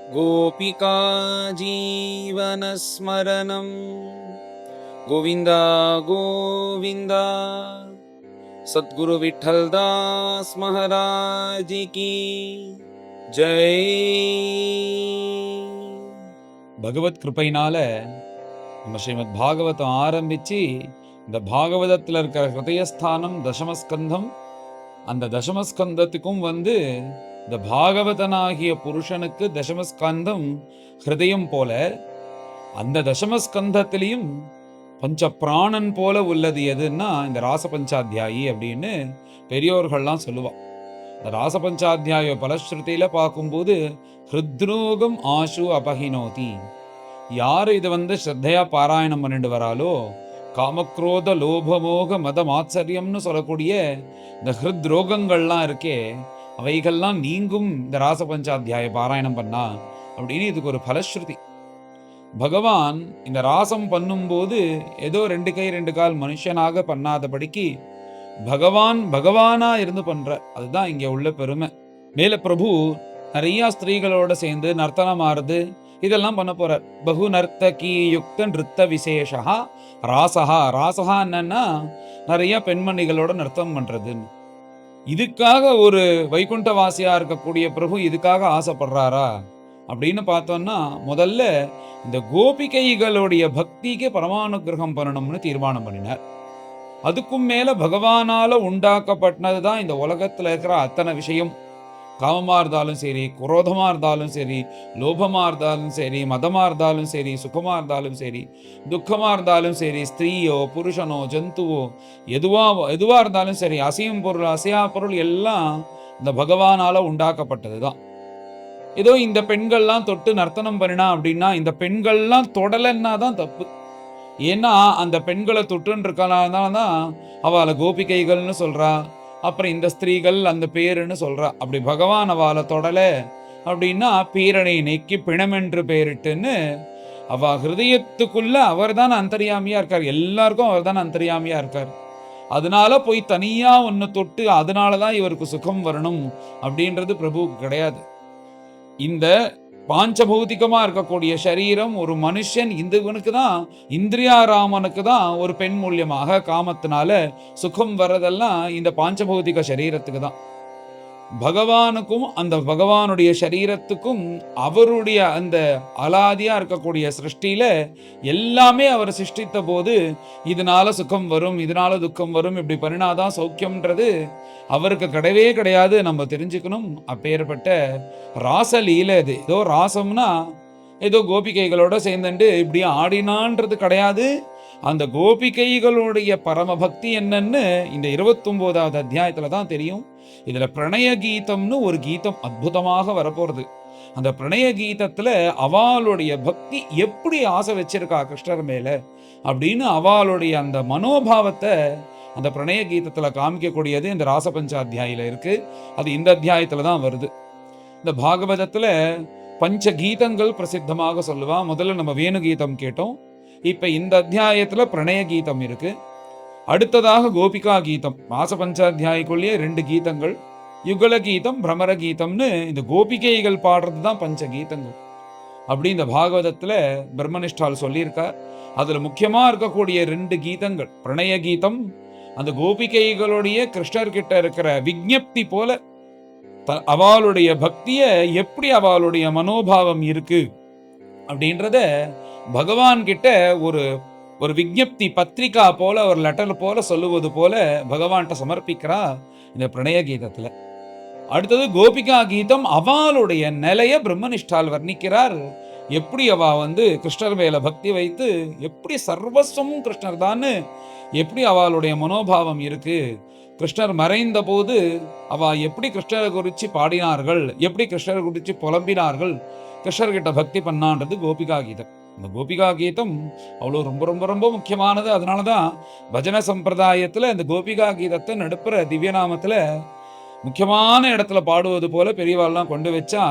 गोपिका जीवनस्मरणं गोविन्द गोविन्द। सद्गुरु विठ्ठलदास महाराज की जय। பகவத் கிருபையினால நம்ம ஸ்ரீமத் பாகவதம் ஆரம்பிச்சு இந்த பாகவதத்தில் இருக்கிற ஹிருதயஸ்தானம் தசமஸ்கந்தம், அந்த தசமஸ்கந்தத்துக்கும் இந்த பாகவதனாகிய புருஷனுக்கு தசமஸ்கந்தம் ஹிருதயம் போல, அந்த தசமஸ்கந்தத்திலையும் பஞ்ச பிராணன் போல உள்ளது எதுன்னா இந்த ராசபஞ்சாத்தியாயி அப்படின்னு பெரியோர்கள்லாம் சொல்லுவாள். இந்த ராசபஞ்சாத்தியாய பலஸ்ருதியில பார்க்கும்போது ஹிருத்ரோகம் ஆசு அபஹினோதி, யார் இதை ஸ்ரத்தையா பாராயணம் பண்ணிட்டு வராலோ, காமக்ரோத லோபமோக மத மாத்சரியம்னு சொல்லக்கூடிய இந்த ஹிருத்ரோகங்கள்லாம் இருக்கே, அவைகள்லாம் நீங்கும் இந்த ராசபஞ்சாத்தியாய பாராயணம் பண்ணா அப்படின்னு இதுக்கு ஒரு பலஸ்ருதி. பகவான் இந்த ராசம் பண்ணும்போது ஏதோ 2 கை 2 கால் மனுஷனாக பண்ணாதபடிக்கு பகவானா இருந்து பண்ற, அதுதான் இங்க உள்ள பெருமை. மேல பிரபு நிறைய ஸ்திரீகளோட சேர்ந்து நர்த்தனம் ஆறுது, இதெல்லாம் பண்ண போறார். பகு நர்த்தகி யுக்த நிறுத்த விசேஷா ராசஹா. ராசஹா என்னன்னா நிறைய பெண்மணிகளோட நர்த்தம் பண்றதுன்னு. இதுக்காக ஒரு வைகுண்டவாசியா இருக்கக்கூடிய பிரபு இதுக்காக ஆசைப்படுறாரா அப்படின்னு பார்த்தோம்னா, முதல்ல இந்த கோபிகைகளுடைய பக்திக்கு பரமானுகிரகம் பண்ணணும்னு தீர்மானம் பண்ணினார். அதுக்கும் மேல பகவானால உண்டாக்கப்பட்டதுதான் இந்த உலகத்துல இருக்கிற அத்தனை விஷயம். காமமா இருந்தாலும் சரி, குரோதமா இருந்தாலும் சரி, லோபமா இருந்தாலும் சரி, மதமா இருந்தாலும் சரி, சுகமா இருந்தாலும் சரி, துக்கமா இருந்தாலும் சரி, ஸ்திரீயோ புருஷனோ ஜந்துவோ எதுவா இருந்தாலும் சரி, அசையும் பொருள் அசையா பொருள் எல்லாம் இந்த பகவானால உண்டாக்கப்பட்டதுதான். ஏதோ இந்த பெண்கள்லாம் தொட்டு நர்த்தனம் பண்ணினா அப்படின்னா, இந்த பெண்கள்லாம் தொடலைன்னா தான் தப்பு. ஏன்னா அந்த பெண்களை தொட்டுன்னு இருக்கனால தான் அவளை கோபிகைகள்னு சொல்றா. அப்புறம் இந்த ஸ்திரீகள் அந்த பேருன்னு சொல்றா. அப்படி பகவான் அவளை தொடலை அப்படின்னா பீரனை நீக்கி பிணமென்று பேரிட்டுன்னு அவ ஹிருதயத்துக்குள்ள அவர் தான் அந்தர்யாமியா இருக்கார். எல்லாருக்கும் அவர் தான் அந்தர்யாமியா இருக்கார். அதனால போய் தனியா ஒன்னு தொட்டு அதனாலதான் இவருக்கு சுகம் வரணும் அப்படின்றது பிரபுவுக்கு கிடையாது. இந்த பாஞ்சபௌதிகமா இருக்கக்கூடிய சரீரம் ஒரு மனுஷன் இந்துவனுக்கு தான், இந்திரியாராமனுக்கு தான் ஒரு பெண் மூலியமாக காமத்தினால சுகம் வர்றதெல்லாம் இந்த பாஞ்சபௌதிக சரீரத்துக்கு தான். பகவானுக்கும் அந்த பகவானுடைய சரீரத்துக்கும் அவருடைய அந்த அலாதியா இருக்கக்கூடிய சிருஷ்டியில எல்லாமே அவர் சிருஷ்டித்த போது இதனால சுகம் வரும், இதனால துக்கம் வரும், இப்படி பண்ணினாதான் சௌக்கியம்ன்றது அவருக்கு கிடையவே கிடையாது. நம்ம தெரிஞ்சுக்கணும். அப்பேற்பட்ட ராசலீல இது. ஏதோ ராசம்னா ஏதோ கோபிகைகளோட சேர்ந்துட்டு இப்படி ஆடினான்றது கிடையாது. அந்த கோபிகைகளுடைய பரம பக்தி என்னன்னு இந்த 29வது அத்தியாயத்துல தான் தெரியும். இதுல பிரணய கீதம்னு ஒரு கீதம் அற்புதமாக வரப்போறது. அந்த பிரணய கீதத்துல அவளுடைய பக்தி எப்படி ஆசை வச்சிருக்கா கிருஷ்ணர் மேல அப்படின்னு அவளுடைய அந்த மனோபாவத்தை அந்த பிரணய கீதத்துல காமிக்கக்கூடியது இந்த ராசபஞ்சாத்தியாயில இருக்கு. அது இந்த அத்தியாயத்துல தான் வருது. இந்த பாகவதத்துல பஞ்ச கீதங்கள் பிரசித்தமாக சொல்லுவா. முதல்ல நம்ம வேணு கீதம் கேட்டோம். இப்ப இந்த அத்தியாயத்துல பிரணய கீதம் இருக்கு. அடுத்ததாக கோபிகா கீதம். மாச பஞ்சாத்தியாயக்குள்ளேயே 2 கீதங்கள், யுகல கீதம் பிரமர கீதம்னு இந்த கோபிகைகள் பாடுறதுதான் பஞ்ச கீதங்கள். அப்படி இந்த பாகவதத்துல பிரம்மனிஷ்டால் சொல்லியிருக்கார். அதுல முக்கியமா இருக்கக்கூடிய 2 கீதங்கள் பிரணய கீதம், அந்த கோபிகைகளுடைய கிருஷ்ணர்கிட்ட இருக்கிற விஜ்ஞப்தி போல அவளுடைய பக்திய எப்படி அவளுடைய மனோபாவம் இருக்கு அப்படின்றத பகவான் கிட்ட ஒரு விஜ்ஞப்தி பத்திரிகா போல, ஒரு லெட்டர் போல சொல்லுவது போல பகவான்கிட்ட சமர்ப்பிக்கிறா இந்த பிரணய கீதத்துல. அடுத்தது கோபிகா கீதம். அவளுடைய நிலைய பிரம்மனிஷ்டால் வர்ணிக்கிறார். எப்படி அவ கிருஷ்ணர் மேல பக்தி வைத்து எப்படி சர்வஸ்வமும் கிருஷ்ணர் தான், எப்படி அவளுடைய மனோபாவம் இருக்கு, கிருஷ்ணர் மறைந்த போது அவ எப்படி கிருஷ்ணரை குறிச்சு பாடினார்கள், எப்படி கிருஷ்ணரை குறிச்சு புலம்பினார்கள், கிருஷ்ணர்கிட்ட பக்தி பண்ணான்றது கோபிகா கீதம். இந்த கோபிகா கீதம் அவ்வளோ ரொம்ப ரொம்ப ரொம்ப முக்கியமானது. அதனாலதான் பஜன சம்பிரதாயத்துல இந்த கோபிகா கீதத்தை நடுப்புற திவ்யநாமத்துல முக்கியமான இடத்துல பாடுவது போல பெரியவாள்லாம் கொண்டு வச்சா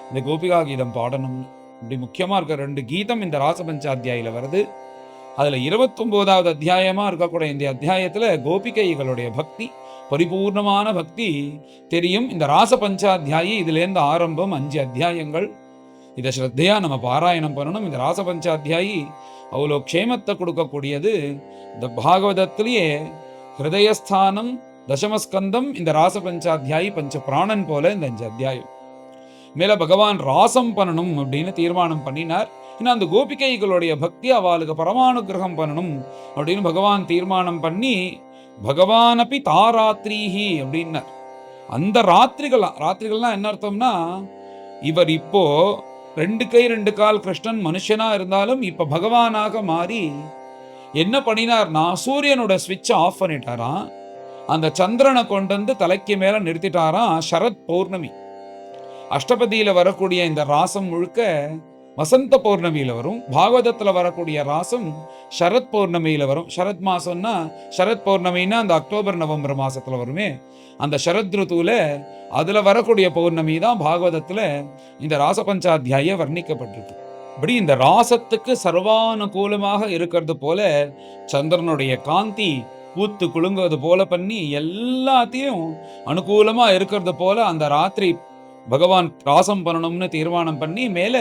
இந்த கோபிகா கீதம் பாடணும். இப்படி முக்கியமா இருக்க 2 கீதம் இந்த ராசபஞ்சாத்தியாயில வருது. அதுல 29வது அத்தியாயமா இருக்கக்கூடிய இந்த அத்தியாயத்துல கோபிகைகளுடைய பக்தி, பரிபூர்ணமான பக்தி தெரியும். இந்த ராச பஞ்சாத்தியாயி இதுல இருந்து ஆரம்பம் 5 அத்தியாயங்கள். இதை ஸ்ரத்தையா நம்ம பாராயணம் பண்ணணும். இந்த ராசபஞ்சாத்தியாயி அவ்வளோ க்ஷேமத்தை கொடுக்கக்கூடியது. இந்த பாகவதத்திலேயே ஹிருதயஸ்தானம் தசமஸ்கந்தம் இந்த ராசபஞ்சாத்தியாயி பஞ்ச பிராணன் போல இந்த 5 அத்தியாயம். மேல பகவான் ராசம் பண்ணணும் அப்படின்னு தீர்மானம் பண்ணினார். ஏன்னா அந்த கோபிகைகளுடைய பக்தி அவளுக்கு பரமானுகிரகம் பண்ணணும் அப்படின்னு பகவான் தீர்மானம் பண்ணி பகவானபி தாராத்ரீஹி அப்படின்னார். அந்த ராத்திரிகள்லாம் என்ன அர்த்தம்னா, இவர் இப்போ 2 கை 2 கால் கிருஷ்ணன் மனுஷனா இருந்தாலும் இப்ப பகவானாக மாறி என்ன பண்ணினார்னா, சூரியனோட ஸ்விட்ச் ஆஃப் பண்ணிட்டாராம். அந்த சந்திரனை கொண்டு வந்து தலைக்கு மேல நிறுத்திட்டாராம். சரத் பௌர்ணமி அஷ்டபதியில வரக்கூடிய இந்த ராசம் முழுக்க வசந்த பௌர்ணமியில வரும். பாகவதத்துல வரக்கூடிய ராசம் சரத் பௌர்ணமியில வரும். சரத் மாசம்னா சரத் பௌர்ணமின்னா அந்த அக்டோபர் நவம்பர் மாசத்துல வருமே, அந்த சரத் ருத்துவில அதுல வரக்கூடிய பௌர்ணமி தான் பாகவதத்துல இந்த ராசபஞ்சாத்தியாய வர்ணிக்கப்பட்டிருக்கு. இப்படி இந்த ராசத்துக்கு சர்வானுகூலமாக இருக்கிறது போல சந்திரனுடைய காந்தி பூத்து குலுங்குவது போல பண்ணி எல்லாத்தையும் அனுகூலமா இருக்கிறது போல அந்த ராத்திரி பகவான் ராசம் பண்ணணும்னு தீர்மானம் பண்ணி மேல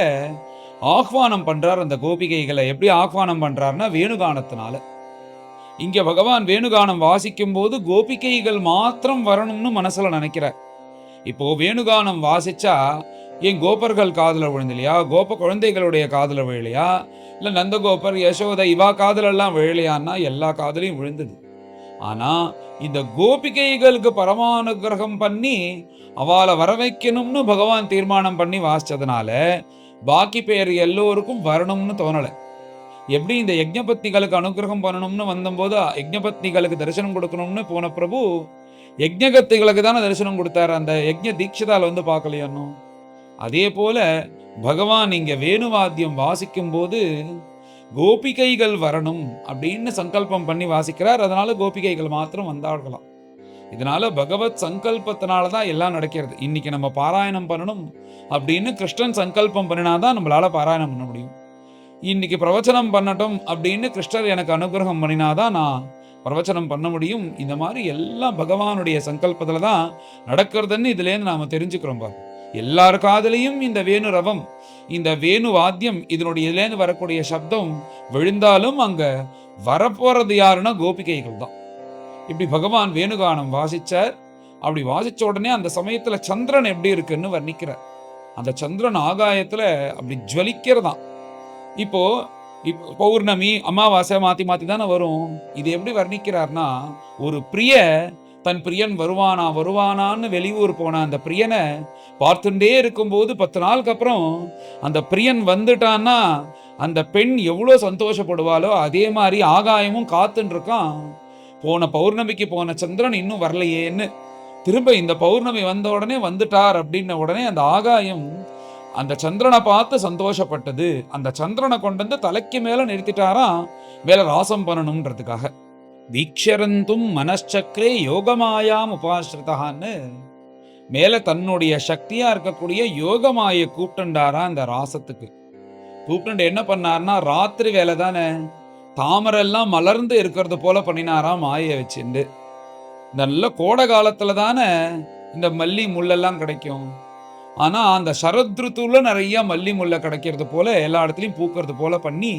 ஆஹ்வானம் பண்றார். அந்த கோபிகைகளை எப்படி ஆஹ்வானம் பண்றாருன்னா வேணுகானத்தினால. இங்க பகவான் வேணுகானம் வாசிக்கும் போது கோபிகைகள் மாத்திரம் வரணும்னு மனசுல நினைக்கிறார். இப்போ வேணுகானம் வாசிச்சா ஏன் கோபர்கள் காதுல விழுந்தலையா, கோப குழந்தைகளுடைய காதுல விழலையா, இல்ல நந்தகோபர் யசோதை இவா காதுல எல்லாம் விழலையான்னா எல்லா காதலையும் விழுந்தது. ஆனா இந்த கோபிகைகளுக்கு பரமானுகிரகம் பண்ணி அவளை வர வைக்கணும்னு பகவான் தீர்மானம் பண்ணி வாசிச்சதுனால பாக்கி பேர் எல்லோருக்கும் வரணும்னு தோணலை. எப்படி இந்த யஜ்ஞபத்னிகளுக்கு அனுகிரகம் பண்ணணும்னு வந்தபோது யஜ்ஞபத்னிகளுக்கு தரிசனம் கொடுக்கணும்னு போன பிரபு யஜ்ஞகத்திகளுக்கு தானே தரிசனம் கொடுத்தாரு. அந்த யஜ்ஞ தீட்சிதால் வந்து பார்க்கலையானோ அதே போல பகவான் இங்க வேணுவாத்தியம் வாசிக்கும் போது கோபிகைகள் வரணும் அப்படின்னு சங்கல்பம் பண்ணி வாசிக்கிறார். அதனால கோபிகைகள் மாத்திரம் வந்தார்களாம். இதனால பகவத் சங்கல்பத்தினாலதான் எல்லாம் நடக்கிறது. இன்னைக்கு நம்ம பாராயணம் பண்ணணும் அப்படின்னு கிருஷ்ணன் சங்கல்பம் பண்ணினாதான் நம்மளால பாராயணம் பண்ண முடியும். இன்னைக்கு பிரவச்சனம் பண்ணட்டும் அப்படின்னு கிருஷ்ணர் எனக்கு அனுகிரகம் பண்ணினாதான் நான் பிரவச்சனம் பண்ண முடியும். இந்த மாதிரி எல்லாம் பகவானுடைய சங்கல்பத்துல தான் நடக்கிறதுன்னு இதுல இருந்து நாம தெரிஞ்சுக்கிறோம். பாரு, எல்லார் காதலையும் இந்த வேணு ரவம், இந்த வேணு வாத்தியம், இதனுடைய இதுலேருந்து வரக்கூடிய சப்தம் விழுந்தாலும் அங்க வரப்போறது யாருன்னா கோபிகைகள் தான். இப்படி பகவான் வேணுகானம் வாசிச்சார். அப்படி வாசிச்ச உடனே அந்த சமயத்துல சந்திரன் எப்படி இருக்குன்னு வர்ணிக்கிறார். அந்த சந்திரன் ஆகாயத்துல அப்படி ஜுவலிக்கிறதான். இப்போ பௌர்ணமி அமாவாசை மாத்தி மாத்தி தானே வரும். இது எப்படி வர்ணிக்கிறார்னா, ஒரு பிரிய தன் பிரியன் வருவானான்னு வெளியூர் போன அந்த பிரியனை பார்த்துட்டே இருக்கும்போது 10 நாளுக்கு அப்புறம் அந்த பிரியன் வந்துட்டான்னா அந்த பெண் எவ்வளோ சந்தோஷப்படுவாளோ அதே மாதிரி ஆகாயமும் காத்துன்னு இருக்கான். போன பௌர்ணமிக்கு போன சந்திரன் இன்னும் வரலையேன்னு திரும்ப இந்த பௌர்ணமி வந்த உடனே வந்துட்டார் அப்படின்ன உடனே அந்த ஆகாயம் அந்த சந்திரனை பார்த்து சந்தோஷப்பட்டது. அந்த சந்திரனை கொண்டு வந்து தலைக்கு மேல நிறுத்திட்டாராம், மேல ராசம் பண்ணணும்ன்றதுக்காக. வீக்ஷரந்தும் மனச்சக்கரே யோகமாயாம் உபாசிரிதான்னு மேல தன்னுடைய சக்தியா இருக்கக்கூடிய யோகமாயை கூப்பிட்டுண்டாரா அந்த ராசத்துக்கு. கூப்பிட்டு என்ன பண்ணார்னா, ராத்திரி வேலை தானே, தாமரெல்லாம் மலர்ந்து இருக்கிறது போல பண்ணினாராம் மாயை வச்சுண்டு. நல்ல கோடை காலத்துல தானே இந்த மல்லி முள்ளெல்லாம் கிடைக்கும். ஆனா அந்த சரத்ருத்துல நிறைய மல்லி முல்லை கிடைக்கிறது போல எல்லா இடத்துலயும் பூக்கிறது போல பண்ணி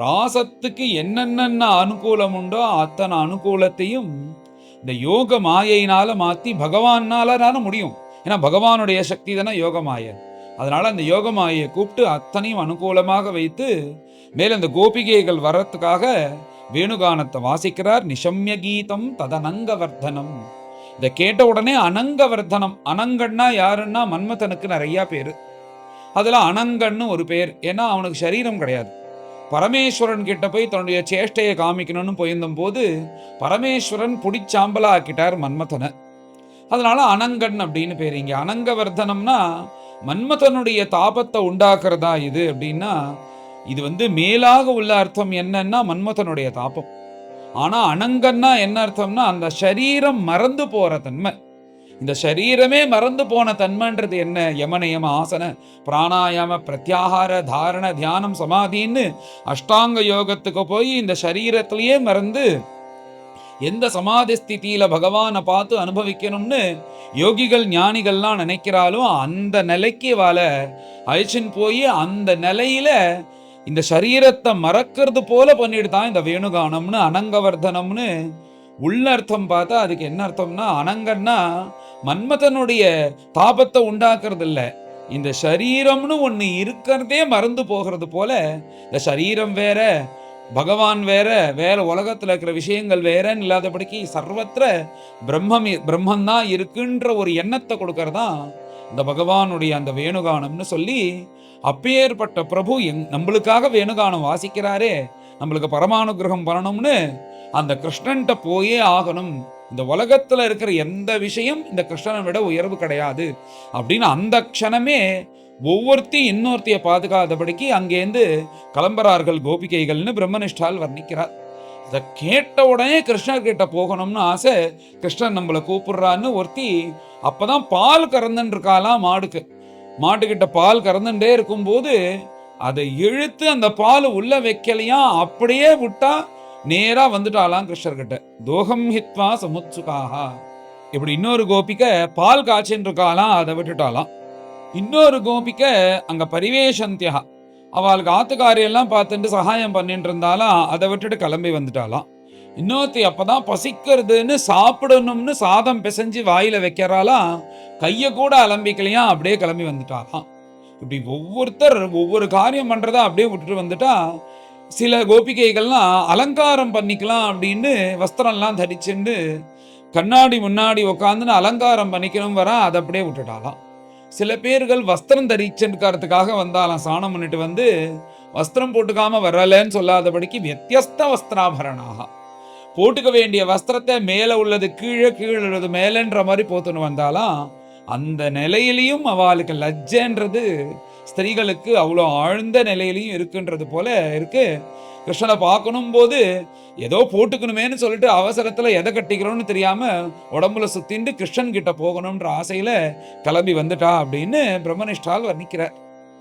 ராசத்துக்கு என்னென்ன அனுகூலம் உண்டோ அத்தனை அனுகூலத்தையும் இந்த யோக மாயினால மாத்தி பகவானால தானே முடியும். ஏன்னா பகவானுடைய சக்தி தானே யோக மாயை. அதனால அந்த யோக மாயை கூப்பிட்டு அத்தனையும் அனுகூலமாக வைத்து மேல இந்த கோபிகைகள் வர்றதுக்காக வேணுகானத்தை வாசிக்கிறார். நிஷம்ய கீதம் ததனங்கவர்தனம். இதை கேட்ட உடனே அனங்கவர்தனம். அனங்கன்னா யாருன்னா மன்மதனுக்கு நிறைய பேரு. அதுல அனங்கன்னு ஒரு பேர். ஏன்னா அவனுக்கு சரீரம் கிடையாது. பரமேஸ்வரன் கிட்ட போய் தன்னுடைய சேஷ்டையை காமிக்கணும்னு போயிருந்த போது பரமேஸ்வரன் புடிச்சாம்பலா ஆக்கிட்டார் மன்மதனை. அதனால அனங்கன் அப்படின்னு பேர். இங்க அனங்கவர்தனம்னா மன்மதனுடைய தாபத்தை உண்டாக்குறதா இது அப்படின்னா, இது மேலாக உள்ள அர்த்தம் என்னன்னா மன்மதனுடைய தாபம். ஆனா அனங்கன்னா என்ன அர்த்தம்னா அந்த சரீரம் மறந்து போற தன்மை. இந்த சரீரமே மறந்து போன தன்மைன்றது என்ன? யமநயம ஆசன பிராணாயாம பிரத்யாகார தாரண தியானம் சமாதின்னு அஷ்டாங்க யோகத்துக்கு போய் இந்த சரீரத்திலேயே மறந்து எந்த சமாதி ஸ்திதியில பகவானை பார்த்து அனுபவிக்கணும்னு யோகிகள் ஞானிகள்லாம் நினைக்கிறாலும் அந்த நிலைக்கு வாழ அழிச்சின்னு போய் அந்த நிலையில இந்த சரீரத்தை மறக்கிறது போல பண்ணிட்டு தான் இந்த வேணுகானம்னு அனங்கவர்தனம்னு உள்ள அர்த்தம் பார்த்தா அதுக்கு என்ன அர்த்தம்னா, அனங்கன்னா மன்மதனுடைய தாபத்தை உண்டாக்குறது இல்ல, இந்த சரீரம்னு ஒண்ணு இருக்கிறதே மறந்து போகிறது போல, இந்த சரீரம் வேற பகவான் வேற வேற உலகத்துல இருக்கிற விஷயங்கள் வேறன்னு இல்லாதபடிக்கு சர்வத்திர பிரம்மன் தான் இருக்குன்ற ஒரு எண்ணத்தை கொடுக்கறதா இந்த பகவானுடைய அந்த வேணுகானம்னு சொல்லி, அப்பேற்பட்ட பிரபு நம்மளுக்காக வேணுகானம் வாசிக்கிறாரே, நம்மளுக்கு பரமானுகிரகம் பண்ணணும்னு அந்த கிருஷ்ணன்ட்ட போயே ஆகணும், இந்த உலகத்துல இருக்கிற எந்த விஷயம் இந்த கிருஷ்ணனை விட உயர்வு கிடையாது அப்படின்னு அந்த க்ஷணமே ஒவ்வொருத்தி இன்னொருத்திய பாதுகாதபடிக்கு அங்கேருந்து கிளம்புறார்கள் கோபிகைகள்னு பிரம்மனிஷ்டால் வர்ணிக்கிறார். இதை கேட்ட உடனே கிருஷ்ணர் கிட்ட போகணும்னு ஆசை, கிருஷ்ணன் நம்மளை கூப்பிடுறான்னு ஒருத்தி அப்பதான் பால் கறந்துன்னு இருக்காலாம் மாட்டுக்கிட்ட பால் கறந்துட்டே இருக்கும்போது அதை இழுத்து அந்த பால் உள்ள வைக்கலையா, அப்படியே விட்டா நேரா வந்துட்டாலாம் கிருஷ்ணர்கிட்ட. தோகம் ஹித்வா சமுத்சுகாஹா. இப்படி இன்னொரு கோபிக்க பால் காய்ச்சின்னு இருக்காலாம், அதை விட்டுட்டாலாம். இன்னொரு கோபிக்க அங்க பரிவேஷந்தியா, அவளுக்கு ஆத்துக்காரியெல்லாம் பார்த்துட்டு சகாயம் பண்ணிட்டு இருந்தாலாம், அதை விட்டுட்டு கிளம்பி வந்துட்டாலாம். இன்னொருத்தி அப்பதான் பசிக்கிறதுன்னு சாப்பிடணும்னு சாதம் பிசைஞ்சு வாயில வைக்கிறாலாம், கைய கூட அலம்பிக்கலையா, அப்படியே கிளம்பி வந்துட்டாலாம். இப்படி ஒவ்வொருத்தர் ஒவ்வொரு காரியம் பண்றதா அப்படியே விட்டுட்டு வந்துட்டா. சில கோபிகைகள்லாம் அலங்காரம் பண்ணிக்கலாம் அப்படின்னு வஸ்திரம்லாம் தரிச்சுண்டு கண்ணாடி முன்னாடி உட்காந்துன்னு அலங்காரம் பண்ணிக்கணும் வர, அதை அப்படியே விட்டுட்டாலாம். சில பேர்கள் வஸ்திரம் தரிச்சுக்கிறதுக்காக வந்தாலாம், ஸ்நானம் பண்ணிட்டு வந்து வஸ்திரம் போட்டுக்காம வரலன்னு சொல்லாதபடிக்கு வித்தியஸ்த வஸ்திராபரணாக போட்டுக்க வேண்டிய வஸ்திரத்தை மேல உள்ளது கீழே, கீழே உள்ளது மேலன்ற மாதிரி போத்துன்னு வந்தாலாம். அந்த நிலையிலையும் அவளுக்கு லஜ்ஜன்றது ஸ்திரீகளுக்கு அவ்வளோ ஆழ்ந்த நிலையிலையும் இருக்குன்றது போல இருக்கு. கிருஷ்ணனை பார்க்கணும் போது ஏதோ போட்டுக்கணுமேனு சொல்லிட்டு அவசரத்துல எதை கட்டிக்கிறோம்னு தெரியாம உடம்புல சுத்திண்டு கிருஷ்ணன் கிட்ட போகணும்ன்ற ஆசையில கிளம்பி வந்துட்டா அப்படின்னு பிரம்மனிஷ்டால் வர்ணிக்கிறார்.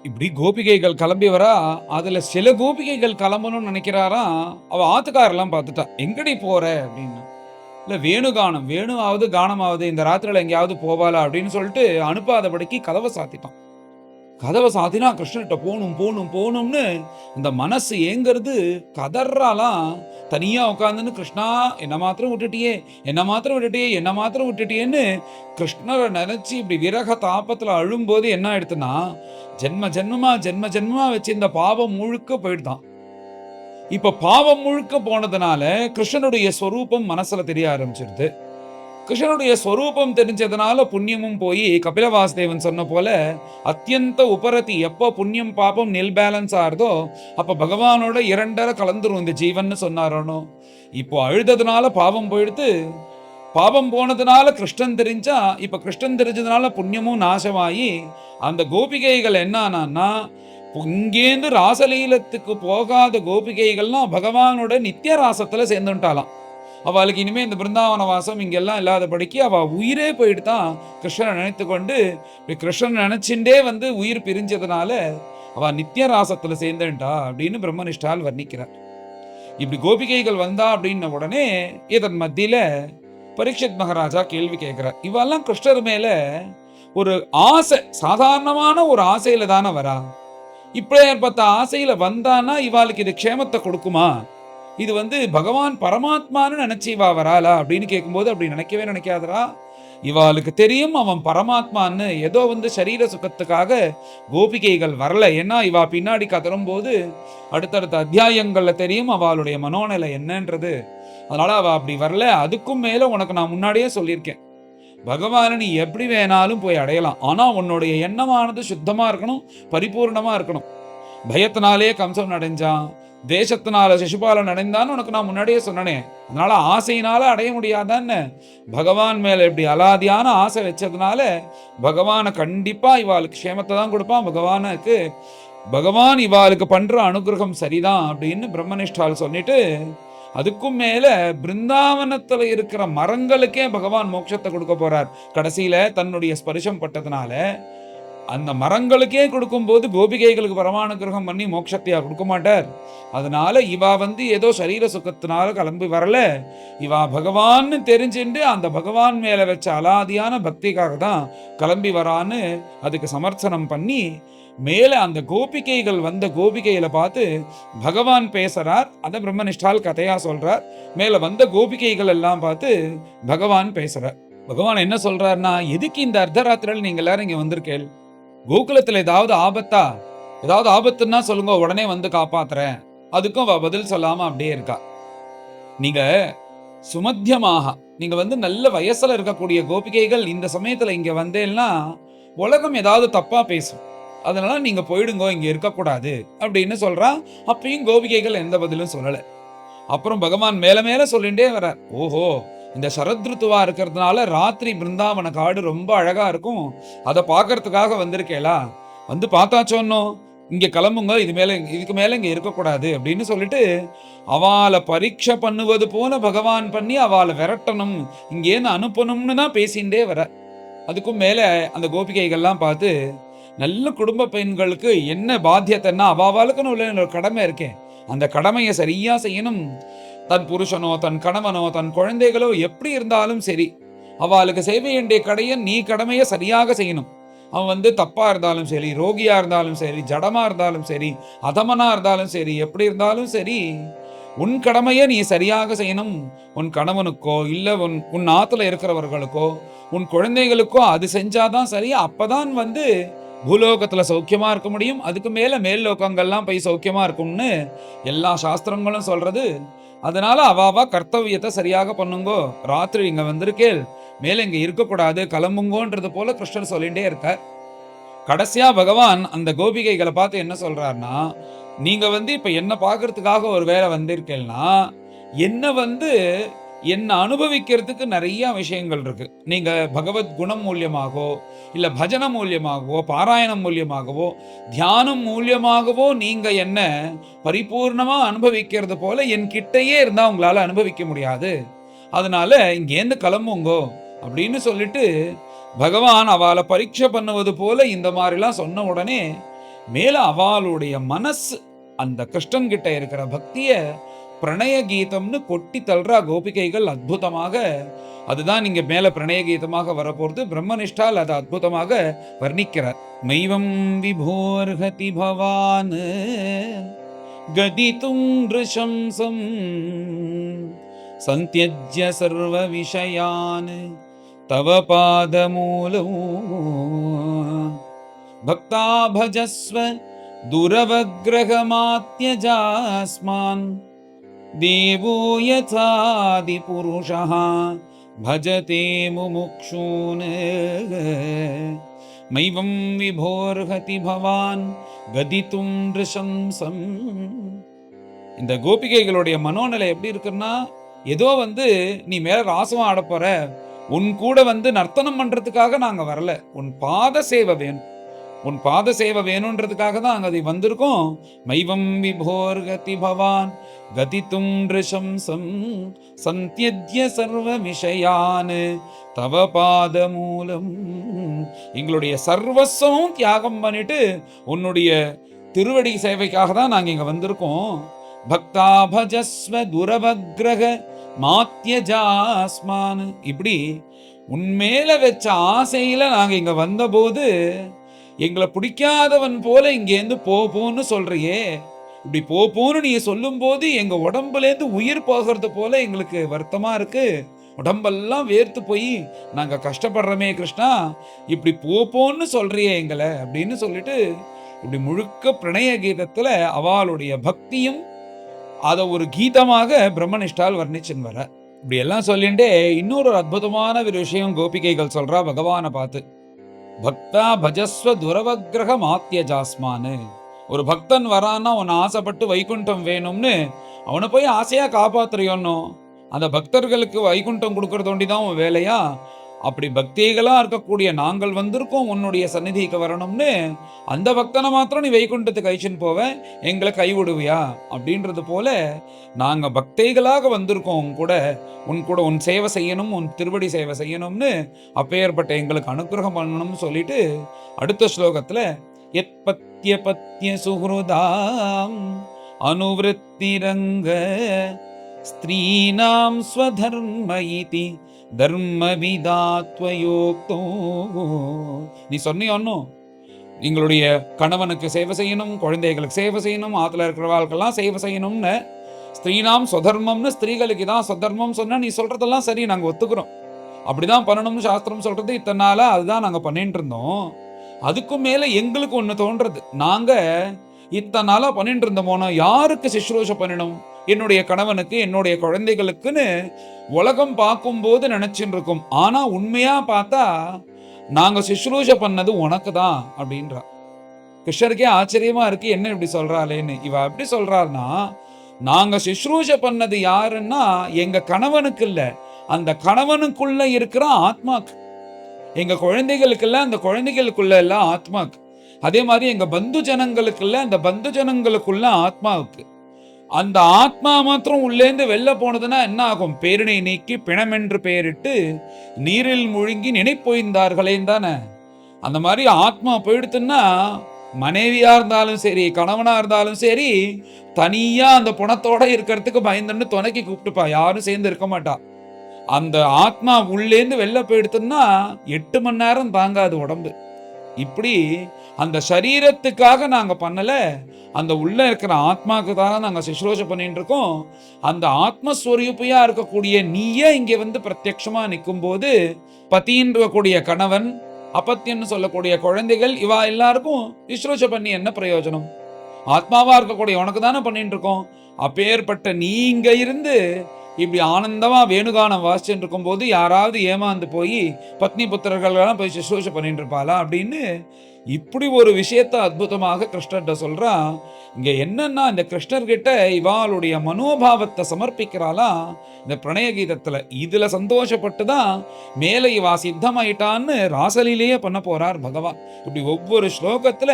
இப்படி கோபிகைகள் கிளம்பி வரா. அதுல சில கோபிகைகள் கிளம்பணும்னு நினைக்கிறாராம். அவ ஆத்துக்காரெல்லாம் பார்த்துட்டா, எங்கடி போற அப்படின்னு. இல்ல வேணுகானம், வேணுவாவது கானமாவது இந்த ராத்திரில எங்கேயாவது போவாளா அப்படின்னு சொல்லிட்டு அனுப்பாதபடிக்கு கதவை சாத்திட்டான். கதவை சாத்தினா கிருஷ்ணன்கிட்ட போகணும் போகணும் போகணும்னு இந்த மனசு ஏங்கிறது, கதறாலாம். தனியா உட்காந்துன்னு கிருஷ்ணா என்ன மாத்திரம் விட்டுட்டியே, என்ன மாத்திரம் விட்டுட்டியே, என்ன மாத்திரம் விட்டுட்டியேன்னு கிருஷ்ணரை நினைச்சு இப்படி விரக தாபத்துல அழும்போது என்ன ஆயிடுத்துன்னா, ஜென்ம ஜென்மமா வச்சு இந்த பாவம் முழுக்க போயிடுதான். இப்ப பாவம் முழுக்க போனதுனால கிருஷ்ணனுடைய ஸ்வரூபம் மனசுல தெரிய ஆரம்பிச்சிருது. கிருஷ்ணனுடைய ஸ்வரூபம் தெரிஞ்சதுனால புண்ணியமும் போய் கபில வாசுதேவன் சொன்ன போல அத்தியந்த உபரதி, எப்போ புண்ணியம் பாபம் நில் பேலன்ஸ் ஆறுதோ அப்ப பகவானோட இரண்டரை கலந்துரும் இந்த ஜீவன் சொன்னாரோ. இப்போ அழுததுனால பாவம் போயிடுத்து, பாவம் போனதுனால கிருஷ்ணன் தெரிஞ்சா, இப்ப கிருஷ்ணன் தெரிஞ்சதுனால புண்ணியமும் நாசமாயி அந்த கோபிகைகள் என்னன்னா, இங்கேருந்து ராசலீலத்துக்கு போகாத கோபிகைகள்லாம் பகவானோட நித்திய ராசத்துல சேர்ந்துட்டாலாம். அவளுக்கு இனிமே இந்த பிருந்தாவன வாசம் இங்கெல்லாம் இல்லாதபடிக்கு அவ உயிரே போயிட்டு தான் கிருஷ்ணனை நினைத்து கொண்டு, கிருஷ்ணன் நினைச்சுட்டே வந்து உயிர் பிரிஞ்சதுனால அவ நித்திய ராசத்துல சேர்ந்துட்டா அப்படின்னு பிரம்மனிஷ்டால் வர்ணிக்கிறார். இப்படி கோபிகைகள் வந்தா அப்படின்ன உடனே இதன் மத்தியில பரீட்சித் மகாராஜா கேள்வி கேட்கிறார். இவெல்லாம் கிருஷ்ணர் மேல ஒரு ஆசை, சாதாரணமான ஒரு ஆசையில தானே வரா, இப்ப ஏற்பட்ட ஆசையில வந்தானா இவாளுக்கு இது க்ஷேமத்தை கொடுக்குமா, இது பகவான் பரமாத்மான்னு நினைச்சு இவா வராளா அப்படின்னு கேட்கும்போது அப்படி நினைக்கவே நினைக்காதரா. இவாளுக்கு தெரியும் அவன் பரமாத்மான்னு, ஏதோ சரீர சுகத்துக்காக கோபிகைகள் வரல. ஏன்னா இவா பின்னாடி கதரும் போது அடுத்தடுத்த அத்தியாயங்கள்ல தெரியும் அவளுடைய மனோநிலை என்னன்றது. அதனால அவ அப்படி வரல. அதுக்கும் மேல உனக்கு நான் முன்னாடியே சொல்லியிருக்கேன், பகவானை நீ எப்படி வேணாலும் போய் அடையலாம், ஆனா உன்னுடைய எண்ணமானது சுத்தமா இருக்கணும், பரிபூர்ணமா இருக்கணும். பயத்தினாலே கம்சம் அடைஞ்சான், தேசத்தினால சிசுபாலன் அடைந்தான்னு உனக்கு நான் முன்னாடியே சொன்னனே. அதனால ஆசையினால அடைய முடியாதான்னு, பகவான் மேல இப்படி அலாதியான ஆசை வச்சதுனால பகவானை கண்டிப்பா இவாளுக்கு க்ஷேமத்தை தான் கொடுப்பான். பகவான் இவாளுக்கு பண்ற அனுகிரகம் சரிதான் அப்படின்னு பிரம்மனிஷ்டால் சொல்லிட்டு, அதுக்கும் மேல பிருந்தாவனத்துல இருக்கிற மரங்களுக்கே பகவான் மோட்சத்தை கொடுக்க போறார். கடைசியில தன்னுடைய ஸ்பரிசம் பட்டதுனால அந்த மரங்களுக்கே கொடுக்கும்போது கோபிகைகளுக்கு பரமானுகிரகம் பண்ணி மோட்சத்தையா கொடுக்க மாட்டார். அதனால இவா ஏதோ சரீர சுகத்தினால கிளம்பி வரல, இவா பகவான்னு தெரிஞ்சுண்டு அந்த பகவான் மேல வச்ச அலாதியான பக்திக்காக தான் கிளம்பி வரான்னு அதுக்கு சமர்த்தனம் பண்ணி, மேல அந்த கோபிகைகள் கோபிகைகளை பார்த்து பகவான் பேசுறார். அதை பிரம்மனிஷ்டால் கதையா சொல்றார். மேல கோபிகைகள் எல்லாம் பார்த்து பகவான் பேசுறார். பகவான் என்ன சொல்றாருன்னா, எதுக்கு இந்த அர்த்தராத்திரியில் நீங்க எல்லாரும் இங்க வந்திருக்கேள்? கோகுலத்துல ஏதாவது ஆபத்துன்னா சொல்லுங்க, உடனே காப்பாத்துறேன். அதுக்கும் பதில் சொல்லாம அப்படியே இருக்கா. நீங்க சுமத்தியமாக நீங்க நல்ல வயசுல இருக்கக்கூடிய கோபிகைகள் இந்த சமயத்துல இங்க வந்தேன்னா உலகம் ஏதாவது தப்பா பேசும். அதனால நீங்க போயிடுங்க, இங்க இருக்கக்கூடாது அப்படின்னு சொல்றான். அப்பயும் கோபிகைகள் எந்த பதிலும் சொல்லல. அப்புறம் பகவான் மேல மேல சொல்லிட்டே வர்றார். ஓஹோ, இந்த சரத்ருத்துவா இருக்கிறதுனால ராத்திரி பிருந்தாவன காடு ரொம்ப அழகா இருக்கும், அதை பார்க்கறதுக்காக வந்திருக்கேளா? பார்த்தாச்சோன்னோ இங்க கிளம்புங்க, இதுக்கு மேல இங்க இருக்கக்கூடாது அப்படின்னு சொல்லிட்டு அவளை பரீட்சை பண்ணுவது போல பகவான் பண்ணி அவளை விரட்டணும், இங்கேருந்து அனுப்பணும்னு தான் பேசிண்டே வர. அதுக்கும் மேல அந்த கோபிகைகள்லாம் பார்த்து, நல்ல குடும்ப பெண்களுக்கு என்ன பாத்தியத்தைன்னா அவாளுக்குன்னு உள்ள ஒரு கடமை இருக்கேன், அந்த கடமையை சரியா செய்யணும். தன் புருஷனோ தன் கணவனோ தன் குழந்தைகளோ எப்படி இருந்தாலும் சரி, அவளுக்கு செய்ய வேண்டிய நீ கடமையை சரியாக செய்யணும். அவன் தப்பா இருந்தாலும் சரி, ரோகியா இருந்தாலும் சரி, ஜடமா இருந்தாலும் சரி, அதமனா இருந்தாலும் சரி, எப்படி இருந்தாலும் சரி, உன் கடமையை நீ சரியாக செய்யணும். உன் கணவனுக்கோ இல்ல உன் ஆத்துல இருக்கிறவர்களுக்கோ உன் குழந்தைகளுக்கோ அது செஞ்சாதான் சரி. அப்பதான் பூலோகத்துல சௌக்கியமா இருக்க முடியும். அதுக்கு மேல மேல் லோகங்கள்லாம் போய் சௌக்கியமா இருக்கும்னு எல்லா சாஸ்திரங்களும் சொல்றது. அதனால அவாவா கர்த்தவியத்தை சரியாக பண்ணுங்கோ. ராத்திரி இங்க வந்திருக்கேள், மேல இங்க இருக்கக்கூடாது, கிளம்புங்கோன்றது போல கிருஷ்ணர் சொல்லிட்டே இருக்கார். கடைசியா பகவான் அந்த கோபிகைகளை பார்த்து என்ன சொல்றாருன்னா, நீங்க இப்ப என்ன பாக்குறதுக்காக ஒரு வேலை வந்திருக்கேன்னா, என்ன அனுபவிக்கிறதுக்கு நிறைய விஷயங்கள் இருக்கு. நீங்க பகவத் குணம் மூலியமாகவோ இல்ல பஜன மூலியமாகவோ பாராயணம் மூலியமாகவோ தியானம் மூலியமாகவோ நீங்க என்ன பரிபூர்ணமா அனுபவிக்கிறது போல என் கிட்டையே இருந்தா உங்களால அனுபவிக்க முடியாது. அதனால இங்கேருந்து கிளம்புங்கோ அப்படின்னு சொல்லிட்டு பகவான் அவளை பரீட்சை பண்ணுவது போல இந்த மாதிரிலாம் சொன்ன உடனே மேல அவளுடைய மனசு அந்த கிருஷ்ணன் கிட்ட இருக்கிற பக்திய பிரணய கீதம்னு கொட்டி தள்ளுறா கோபிகைகள் அற்புதமாக. அதுதான் நீங்க மேல பிரணய கீதமாக வரப்போறது. பிரம்மனிஷ்டால் அதை அற்புதமாக வர்ணிக்கிறார். மைவம் விபோர்ஹதி பவான் கதிதும் ரிஷம்சம் சந்த்யஜ்ய சர்வ விஷயான் தவ பாதமூலம் பக்தா பஜஸ்வ துரவக்ரகமாத்யஜாஸ்மான் தேவோ யதாதி புருஷः பஜதே முமுக்ஷூன் மைவம் விபோர்ஹதி பவான் கதிதும் ரிஷம்சம். இந்த கோபிகைகளுடைய மனோநிலை எப்படி இருக்குன்னா, ஏதோ நீ மேல ராசமா ஆடப்போற, உன் கூட நர்த்தனம் பண்றதுக்காக நாங்க வரல, உன் பாத சேவை வேணும், உன் பாத சேவை வேணும்ன்றதுக்காக தான் அங்க அதை வந்திருக்கோம். மைவம் விபோர்கதி பவான் கதிதும் ரிஷம்சம் சந்த்யத்ய சர்வ விஷயான் தவ பாத மூலம். எங்களுடைய சர்வஸ்வம் தியாகம் பண்ணிட்டு உன்னுடைய திருவடி சேவைக்காக தான் நாங்க இங்க வந்திருக்கோம். பக்தா பஜஸ்வ துரவக்ரக மாத்யஜாஸ்மான். இப்படி உன்மேல வச்ச ஆசையில நாங்க இங்க வந்தபோது எங்களை பிடிக்காதவன் போல இங்கேருந்து போன்னு சொல்றியே, இப்படி போன்னு நீ சொல்லும் போது எங்க உடம்புலேருந்து உயிர் போகிறது போல எங்களுக்கு வருத்தமா இருக்கு, உடம்பெல்லாம் வேர்த்து போய் நாங்க கஷ்டப்படுறோமே கிருஷ்ணா, இப்படி போன்னு சொல்றியே எங்களை அப்படின்னு சொல்லிட்டு இப்படி முழுக்க பிரணய கீதத்துல அவளுடைய பக்தியும் அதை ஒரு கீதமாக பிரம்மனிஷ்டால் வர்ணிச்சுன்னு வர. இப்படி எல்லாம் சொல்லிண்டே இன்னொரு அற்புதமான ஒரு விஷயம் கோபிகைகள் சொல்றா பகவானை பார்த்து. பக்தா பஜஸ்வ துரவக்ரக மாத்யஜாஸ்மானு. ஒரு பக்தன் வரான்னா உன்னை ஆசைப்பட்டு வைகுண்டம் வேணும்னு அவனை போய் ஆசையா காப்பாத்துறியோன்னோ, அந்த பக்தர்களுக்கு வைகுண்டம் கொடுக்கறது ஒண்டிதான் உன் வேலையா? அப்படி பக்திகளா இருக்கக்கூடிய நாங்கள் வந்திருக்கோம் உன்னுடைய சந்நிதிக்கு வரணும்னு, அந்த பக்தனை மாத்திரம் நீ வைகுண்டத்துக்கு அழைச்சின்னு போவ, எங்களை கைவிடுவியா அப்படின்றது போல, நாங்க பக்தைகளாக வந்திருக்கோம் உன் கூட உன் சேவை செய்யணும், உன் திருவடி சேவை செய்யணும்னு, அப்பேற்பட்ட எங்களுக்கு அனுக்கிரகம் பண்ணணும்னு சொல்லிட்டு அடுத்த ஸ்லோகத்துல யத்பத்ய பத்ய சுஹ்ருதாம் அனுவிருத்திரங்க ஸ்திரீனாம் ஸ்வதர்ம இதி தர்மவிதாத்வயோக்தோ. நீ சொன்னியோன்னும் எங்களுடைய கணவனுக்கு சேவை செய்யணும், குழந்தைகளுக்கு சேவை செய்யணும், ஆத்துல இருக்கிறவாளுக்கெல்லாம் சேவை செய்யணும்னு, ஸ்திரீனாம் ஸ்வதர்மம்னு ஸ்திரீகளுக்கு தான் ஸ்வதர்மம் சொன்னா நீ சொல்றதெல்லாம் சரி, நாங்க ஒத்துக்கிறோம், அப்படிதான் பண்ணணும்னு சாஸ்திரம் சொல்றது. இத்தனை நாளா அதுதான் நாங்க பண்ணிட்டு இருந்தோம். அதுக்கும் மேல எங்களுக்கு ஒண்ணு தோன்றது, நாங்க இத்தனை நாளா பண்ணிட்டு இருந்தோமோனா யாருக்கு சிஸ்ரூஷ பண்ணணும், என்னுடைய கணவனுக்கு என்னுடைய குழந்தைகளுக்குன்னு உலகம் பார்க்கும்போது நினைச்சுட்டு இருக்கும். ஆனா உண்மையா பார்த்தா நாங்க சிஸ்ரூஷ பண்ணது உனக்கு தான் அப்படின்றா. கிருஷ்ணருக்கே ஆச்சரியமா இருக்கு, என்ன இப்படி சொல்றாளேன்னு. இவ எப்படி சொல்றாருன்னா, நாங்க சிஸ்ரூஷ பண்ணது யாருன்னா எங்க கணவனுக்கு இல்ல, அந்த கணவனுக்குள்ள இருக்கிற ஆத்மாக்கு. எங்க குழந்தைகளுக்குள்ள அந்த குழந்தைகளுக்குள்ள எல்லாம் ஆத்மாக்கு. அதே மாதிரி எங்க பந்து ஜனங்களுக்குள்ள அந்த பந்து ஜனங்களுக்குள்ள ஆத்மாவுக்கு. அந்த ஆத்மா மாத்திரம் உள்ளேந்து வெளில போனதுன்னா என்ன ஆகும்? பேரினை நீக்கி பிணமென்று பெயரிட்டு நீரில் முழுங்கி நினைப்போய்ந்தார்களேன்னு தானே. அந்த மாதிரி ஆத்மா போயிடுத்துன்னா மனைவியா இருந்தாலும் சரி, கணவனா இருந்தாலும் சரி, தனியா அந்த புணத்தோட இருக்கிறதுக்கு பயந்துன்னு துணைக்கு கூப்பிட்டுப்பா, யாரும் சேர்ந்து இருக்க மாட்டா. அந்த ஆத்மா உள்ளேந்து வெளில போயிடுத்துன்னா 8 மணி நேரம் தாங்காது உடம்பு. இப்படி அந்த சரீரத்துக்காக நாங்க பண்ணல, அந்த உள்ள இருக்கிற ஆத்மாவுக்காக நாங்க சிஸ்ரோஷ பண்ணிட்டு இருக்கோம். அந்த ஆத்மஸ்வரூபியா இருக்கக்கூடிய நீயே இங்க வந்து பிரத்யட்சமா நிற்கும் போது, பத்தின்ற கூடிய கணவன், அப்பத்தியன்னு சொல்லக்கூடிய குழந்தைகள், இவா எல்லாருக்கும் சிஸ்ரோஷ பண்ணி என்ன பிரயோஜனம்? ஆத்மாவா இருக்கக்கூடிய உனக்கு தானே பண்ணிட்டு இருக்கோம். அப்பேற்பட்ட நீங்க இருந்து இப்படி ஆனந்தமா வேணுகானம் வாசிச்சுட்டு இருக்கும் போது யாராவது ஏமாந்து போய் பத்னி புத்திரர்களெல்லாம் போய் சுசூஷ பண்ணிட்டு இருப்பாளா அப்படின்னு இப்படி ஒரு விஷயத்த அற்புதமாக கிருஷ்ணர்கிட்ட சொல்றான். இங்க என்னன்னா, இந்த கிருஷ்ணர்கிட்ட இவாளுடைய மனோபாவத்தை சமர்ப்பிக்கிறாளா இந்த பிரணய கீதத்துல. இதுல சந்தோஷப்பட்டுதான் மேல இவா சித்தமாயிட்டான்னு ராசலிலேயே பண்ண போறார் பகவான். இப்படி ஒவ்வொரு ஸ்லோகத்துல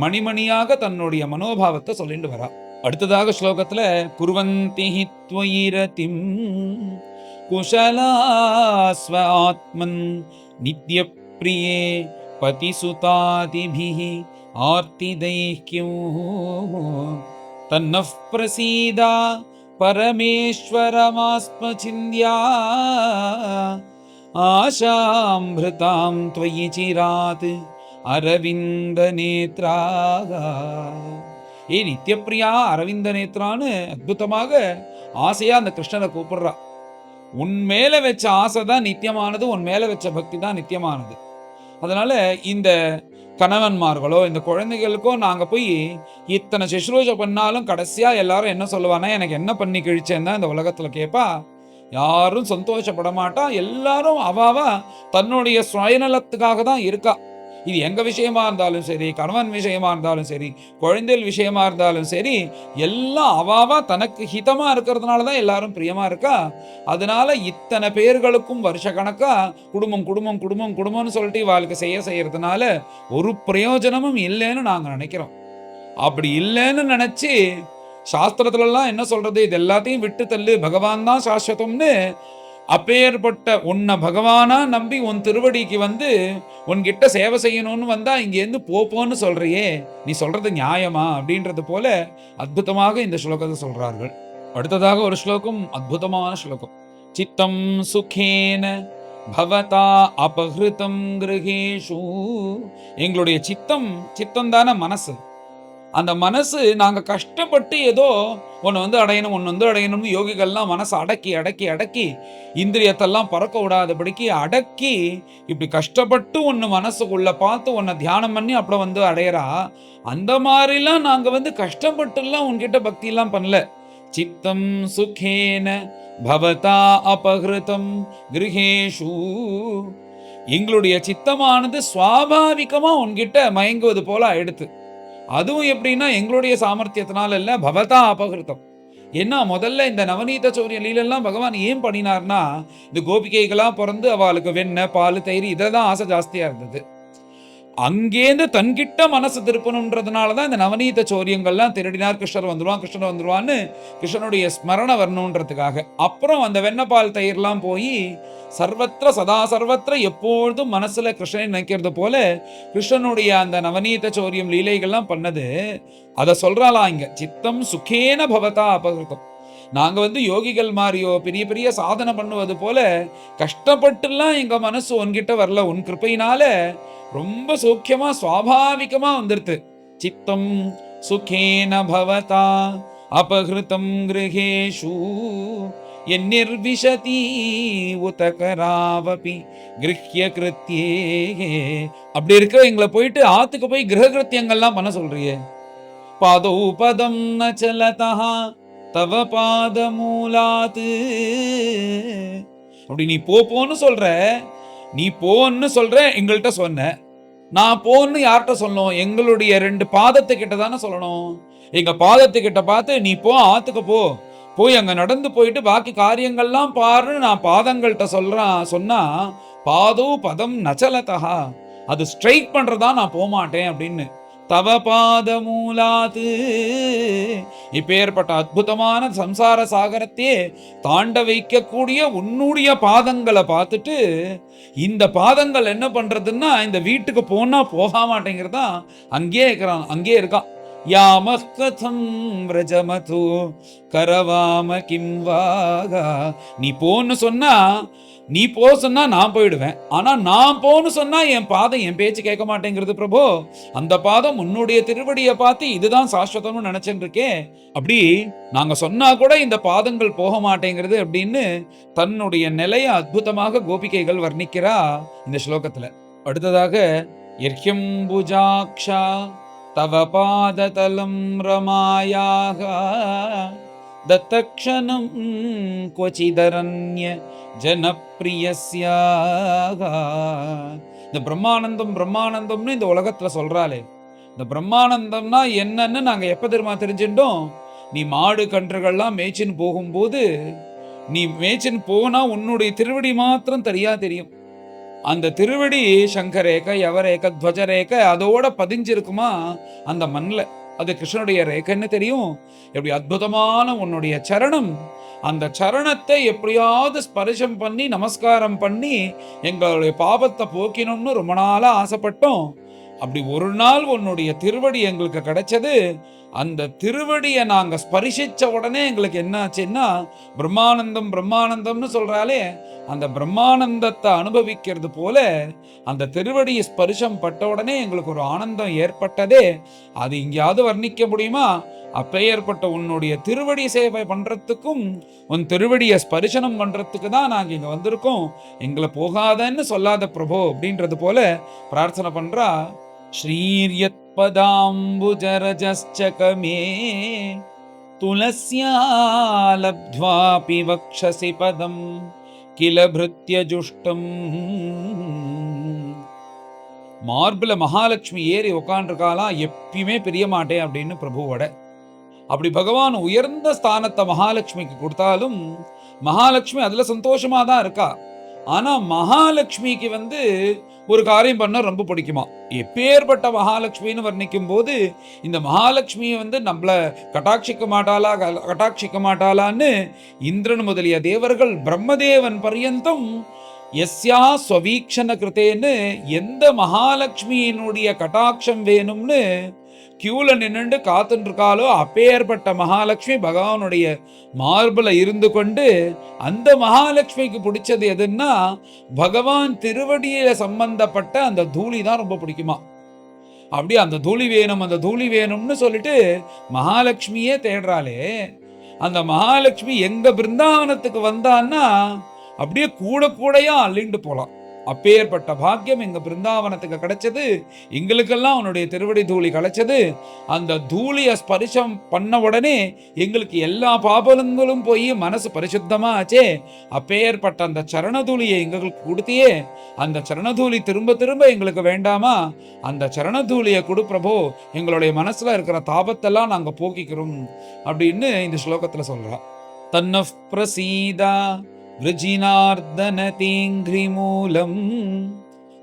மணிமணியாக தன்னுடைய மனோபாவத்தை சொல்லிட்டு வரா. அடுத்ததாக ஸ்லோகத்துல குர்வந்தி ஹி த்வயி ரதிம் குஷலாஸ்வ ஆத்மன் நித்ய பிரியே பதிசுதாதிபிஹி ஆர்த்திதைக்யம் தன்னஃ பிரசீதா பரமேஸ்வரமாஸ்மசிந்த்யா ஆஷாம்பிருதாம் த்வயி சிராத் அரவிந்த நேத்ராக. ஏ நித்யப்பிரியா அரவிந்த நேத்ரான்னு அற்புதமாக ஆசையா அந்த கிருஷ்ணரை கூப்பிடுறா. உன் மேல வச்ச ஆசை தான் நித்தியமானது, உன் மேல வச்ச பக்தி தான் நித்தியமானது. அதனால இந்த கணவன்மார்களோ இந்த குழந்தைகளுக்கோ நாங்க போய் இத்தனை சுஷ்ரூஷ பண்ணாலும் கடைசியா எல்லாரும் என்ன சொல்லுவானா, எனக்கு என்ன பண்ணி கிழிச்சேன்னு தான் இந்த உலகத்துல கேட்பா. யாரும் சந்தோஷப்பட மாட்டா. எல்லாரும் அவாவா தன்னுடைய சுயநலத்துக்காக தான் இருக்கா. இது எங்க விஷயமா இருந்தாலும் சரி, கணவன் விஷயமா இருந்தாலும் சரி, குழந்தைகள் விஷயமா இருந்தாலும் சரி, எல்லாம் அவாவா தனக்கு ஹிதமா இருக்கிறதுனால தான் எல்லாரும் பிரியமா இருக்கா. அதனால இத்தனை பேர்களுக்கும் வருஷ கணக்கா குடும்பம் குடும்பம் குடும்பம் குடும்பம்னு சொல்லிட்டு வாழ்க்கை செய்யறதுனால ஒரு பிரயோஜனமும் இல்லைன்னு நாங்க நினைக்கிறோம். அப்படி இல்லைன்னு நினைச்சு சாஸ்திரத்துல எல்லாம் என்ன சொல்றது, இது எல்லாத்தையும் விட்டு தள்ளு, பகவான் தான் சாஸ்வதம்னு. அப்பேற்பட்ட உன்னை பகவானா நம்பி உன் திருவடிக்கு வந்து உன்கிட்ட சேவை செய்யணும்னு வந்தா இங்கேருந்து போன்னு சொல்றியே, நீ சொல்றது நியாயமா அப்படின்றது போல அற்புதமாக இந்த ஸ்லோகத்தை சொல்றார்கள். அடுத்ததாக ஒரு ஸ்லோகம், அற்புதமான ஸ்லோகம். சித்தம் சுகேன பவதா அபஹிருதம் கிரகேஷு. எங்களுடைய சித்தம் தானே மனசு. அந்த மனசு நாங்க கஷ்டப்பட்டு ஏதோ ஒன்று வந்து அடையணும்னு யோகிகள்லாம் மனசை அடக்கி அடக்கி அடக்கி இந்திரியத்தெல்லாம் பறக்க விடாதபடிக்கு அடக்கி இப்படி கஷ்டப்பட்டு ஒன்று மனசுக்குள்ள பார்த்து ஒன்றை தியானம் பண்ணி அப்புறம் வந்து அடையறா. அந்த மாதிரிலாம் நாங்கள் வந்து கஷ்டப்பட்டுலாம் உன்கிட்ட பக்தியெல்லாம் பண்ணல. சித்தம் சுகேன பவதா அபஹிருதம் கிரகேஷு. எங்களுடைய சித்தமானது சுவாபாவிகமா உன்கிட்ட மயங்குவது போல ஆயிடுத்து. அதுவும் எப்படின்னா எங்களுடைய சாமர்த்தியத்தினால இல்ல, பவதா அபகிருத்தம், ஏன்னா முதல்ல இந்த நவநீத சௌரிய லீலெல்லாம் பகவான் ஏன் பண்ணினார்னா, இந்த கோபிகைகளா பிறந்து அவளுக்கு வெண்ணெய், பால், தயிர் இததான் ஆசை ஜாஸ்தியா இருந்தது. அங்கேருந்து தன்கிட்ட மனசு திருப்பணுன்றதுனால தான் இந்த நவநீத சௌரியங்கள்லாம் திருடினார். கிருஷ்ணர் வந்துருவான், கிருஷ்ணர் வந்துருவான்னு கிருஷ்ணனுடைய ஸ்மரண வரணுன்றதுக்காக. அப்புறம் அந்த வெண்ணப்பால் தயிர்லாம் போய் சர்வத்திர சதா சர்வத்திர எப்பொழுதும் மனசுல கிருஷ்ணனை நினைக்கிறது போல கிருஷ்ணனுடைய அந்த நவநீத சௌரியம் லீலைகள்லாம் பண்ணது. அதை சொல்றாளாம் இங்க, சித்தம் சுகேன பவதா அபகிருதம். நாங்க வந்து யோகிகள் மாதிரியோ பெரிய பெரிய சாதனை பண்ணுவது போல கஷ்டப்பட்டுலாம் எங்க மனசு உன்கிட்ட வரல, உன் கிருப்பையினால ரொம்ப சௌக்கியமா சுவாபாவிகமா வந்துருது. சித்தம் சுகேன பவதா அபகிருதம் கிருஹேஷு என்னிர்விஷதி உதகராவபி கிருஹ்ய கிருத்யே. அப்படி இருக்க எங்களை போயிட்டு ஆத்துக்கு போய் கிரக கிருத்தியங்கள்லாம் பண்ண சொல்றியே. பாதௌ பதம் ந சலதா தவ பாதமூலாத். அப்படி நீ போன்னு சொல்ற, நீ போன்னு சொல்ற, எங்கள்கிட்ட சொன்ன. நான் போன்னு யார்கிட்ட சொல்லணும்? எங்களுடைய 2 பாதத்துக்கிட்ட தானே சொல்லணும். எங்க பாதத்துக்கிட்ட பார்த்து நீ போ, ஆத்துக்கு போய் அங்க நடந்து போயிட்டு பாக்கி காரியங்கள்லாம் பாருன்னு நான் பாதங்கள்கிட்ட சொன்னா பாதோ பதம் நச்சலதா, அது ஸ்ட்ரைக் பண்றதா நான் போமாட்டேன் அப்படின்னு. தவ பாத மூலாது. இப்பேற்பட்ட அற்புதமான சம்சார சாகரத்தையே தாண்ட வைக்கக்கூடிய உன்னுடைய பாதங்களை பார்த்துட்டு இந்த பாதங்கள் என்ன பண்றதுன்னா இந்த வீட்டுக்கு போனா போக மாட்டேங்கிறதா அங்கே இருக்கான். யாமகதம் விரஜமது கரவாம கிம்வாகா. நீ போன்னு சொன்னா, நீ சொன்னா நான் போயிடுவேன். ஆனா நான் போன்னு சொன்னா என் பாதம் என் பேச்சு கேட்க மாட்டேங்கிறது பிரபு. அந்த பாதம் உன்னுடைய திருவடியை பார்த்து இதுதான் சாஸ்வதம்னு நினைச்சுட்டு இருக்கேன். அப்படி நாங்க சொன்னா கூட இந்த பாதங்கள் போக மாட்டேங்கிறது அப்படின்னு தன்னுடைய நிலையை அற்புதமாக கோபிகைகள் வர்ணிக்கிறா இந்த ஸ்லோகத்துல. அடுத்ததாக யர்ஹ்யம்புஜாக்ஷா தவ பாததலம் ரமாயாக தத்தக்ஷணம் கொச்சிதரண்ய ஜனப்பிரியஸ்யாக. இந்த பிரம்மானந்தம்னு இந்த உலகத்துல சொல்றாளே, இந்த பிரம்மானந்தம்னா என்னன்னு நாங்க எப்ப தெரியுமா தெரிஞ்சுட்டோம்? நீ மாடு கன்றுகள்லாம் மேய்ச்சின்னு போகும்போது, நீ மேய்ச்சின்னு போனா உன்னுடைய திருவடி மாத்திரம் தெரியும். அந்த திருவடி சங்கரேக யவரேக துவஜரேக அதோட பதிஞ்சிருக்குமா அந்த மண்ணில். அது கிருஷ்ணனுடைய ரேகைன்னு தெரியும். எப்படி அற்புதமான உன்னுடைய சரணம், அந்த சரணத்தை எப்படியாவது ஸ்பர்ஷம் பண்ணி நமஸ்காரம் பண்ணி எங்களுடைய பாபத்தை போக்கினோம்னு ரொம்ப நாளா ஆசைப்பட்டோம். அப்படி ஒரு நாள் உன்னுடைய திருவடி எங்களுக்கு கிடைச்சது. அந்த திருவடியை நாங்க ஸ்பரிசிச்ச உடனே எங்களுக்கு என்ன ஆச்சுன்னா பிரம்மானந்தம்னு சொல்றாலே, அந்த பிரம்மானந்தத்தை அனுபவிக்கிறது போல அந்த திருவடியை ஸ்பரிசம் பட்ட உடனே எங்களுக்கு ஒரு ஆனந்தம் ஏற்பட்டதே. அது இங்கேயாவது வர்ணிக்க முடியுமா? அப்பேற்பட்ட உன்னுடைய திருவடி சேவை பண்றதுக்கும் உன் திருவடியை ஸ்பரிசனம் பண்றதுக்கு தான் நாங்க இங்க வந்திருக்கோம். எங்களை போகாதன்னு சொல்லாத பிரபு அப்படின்றது போல பிரார்த்தனை பண்றா. ஸ்ரீர்யத் பதாம்புஜரஜஸ்சகமே துளஸ்யா லப்த்வாபி வக்ஷசி பதம் கில பிருத்யஜுஷ்டம். மார்பில மகாலட்சுமி ஏறி உட்காண்டிருக்காலாம், எப்பயுமே பிரிய மாட்டேன் அப்படின்னு பிரபுவோட. அப்படி பகவான் உயர்ந்த ஸ்தானத்தை மகாலட்சுமிக்கு கொடுத்தாலும் மகாலட்சுமி அதுல சந்தோஷமா தான் இருக்கா. ஆனா மகாலட்சுமிக்கு ஒரு காரியம் பண்ண ரொம்ப பிடிக்குமா. எப்பேற்பட்ட மகாலட்சுமின்னு வர்ணிக்கும் போது இந்த மகாலட்சுமியை நம்மள கட்டாட்சிக்க மாட்டாளான்னு இந்திரன் முதலிய தேவர்கள் பிரம்மதேவன் பர்யந்தம் எஸ்யா ஸ்வவீக்ஷண கிருத்தேன்னு எந்த மகாலட்சுமியினுடைய கட்டாட்சம் வேணும்னு கியூல நின்று காத்துட்டு இருக்காளோ அப்பேற்பட்ட மகாலட்சுமி பகவானுடைய மார்புல இருந்து கொண்டு, அந்த மகாலட்சுமிக்கு பிடிச்சது எதுன்னா பகவான் திருவடியில சம்பந்தப்பட்ட அந்த தூளி தான் ரொம்ப பிடிக்குமா. அப்படி அந்த தூளி வேணும்னு சொல்லிட்டு மகாலட்சுமியே தேடுறாளே. அந்த மகாலட்சுமி எங்க பிருந்தாவனத்துக்கு வந்தான்னா அப்படியே கூடையா அள்ளிண்டு போலாம். அப்பேற்பட்ட பாக்கியம் எங்க பிருந்தாவனத்துக்கு கிடைச்சது. எங்களுக்கெல்லாம் உன்னுடைய திருவடி தூளி கிடைச்சது. அந்த தூளிய ஸ்பரிசம் பண்ண உடனே எங்களுக்கு எல்லா பாபங்களும் போய் மனசு பரிசுத்தமா ஆச்சே. அப்பேற்பட்ட அந்த சரணதூளியை எங்களுக்கு கொடுத்தியே, அந்த சரணதூளி திரும்ப திரும்ப எங்களுக்கு வேண்டாமா? அந்த சரணதூளியை கொடு பிரபு, எங்களுடைய மனசுல இருக்கிற தாபத்தெல்லாம் நாங்க போக்கிக்கிறோம் அப்படின்னு இந்த ஸ்லோகத்துல சொல்றா. தன்னஃப் பிரசீதா விருஜினார்தன தேங்கிரிமூலம்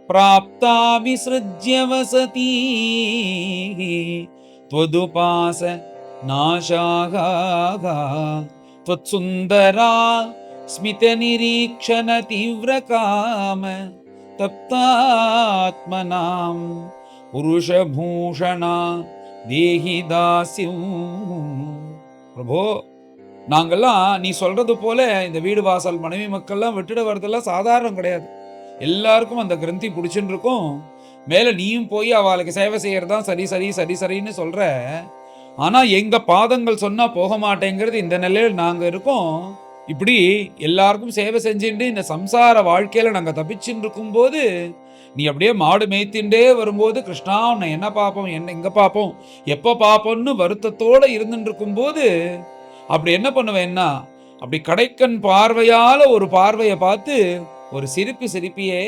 பிராப்தா விஸ்ருஜ்ய வசதி த்வதுபாச நாசாகா த்வத்சுந்தரா ஸ்மித நிரீக்ஷண தீவ்ரகாம தப்தாத்மனாம் புருஷபூஷணா தேஹி தாஸ்யம். பிரபோ, நாங்கெல்லாம் நீ சொல்றது போல இந்த வீடு வாசல் மனைவி மக்கள்லாம் விட்டுட வரதெல்லாம் சாதாரணம் கிடையாது. எல்லாருக்கும் அந்த கிரந்தி பிடிச்சுன்னு இருக்கும். மேல நீயும் போய் அவளுக்கு சேவை செய்யறதான் சரி சரி சரி சரின்னு சொல்ற. ஆனா எங்க பாதங்கள் சொன்னா போக மாட்டேங்கிறது இந்த நிலையில் நாங்க இருக்கோம். இப்படி எல்லாருக்கும் சேவை செஞ்சுட்டு இந்த சம்சார வாழ்க்கையில நாங்க தப்பிச்சுட்டு இருக்கும் போது நீ அப்படியே மாடு மேய்த்தின்றே வரும்போது, கிருஷ்ணா உன்னை என்ன பார்ப்போம், என்ன எங்க பார்ப்போம், எப்ப பார்ப்போம்னு வருத்தத்தோட இருந்துட்டு இருக்கும் போது அப்படி என்ன பண்ணுவேன்னா, அப்படி கடைக்கண் பார்வையால ஒரு பார்வையை பார்த்து ஒரு சிரிப்பு சிரிப்பியே.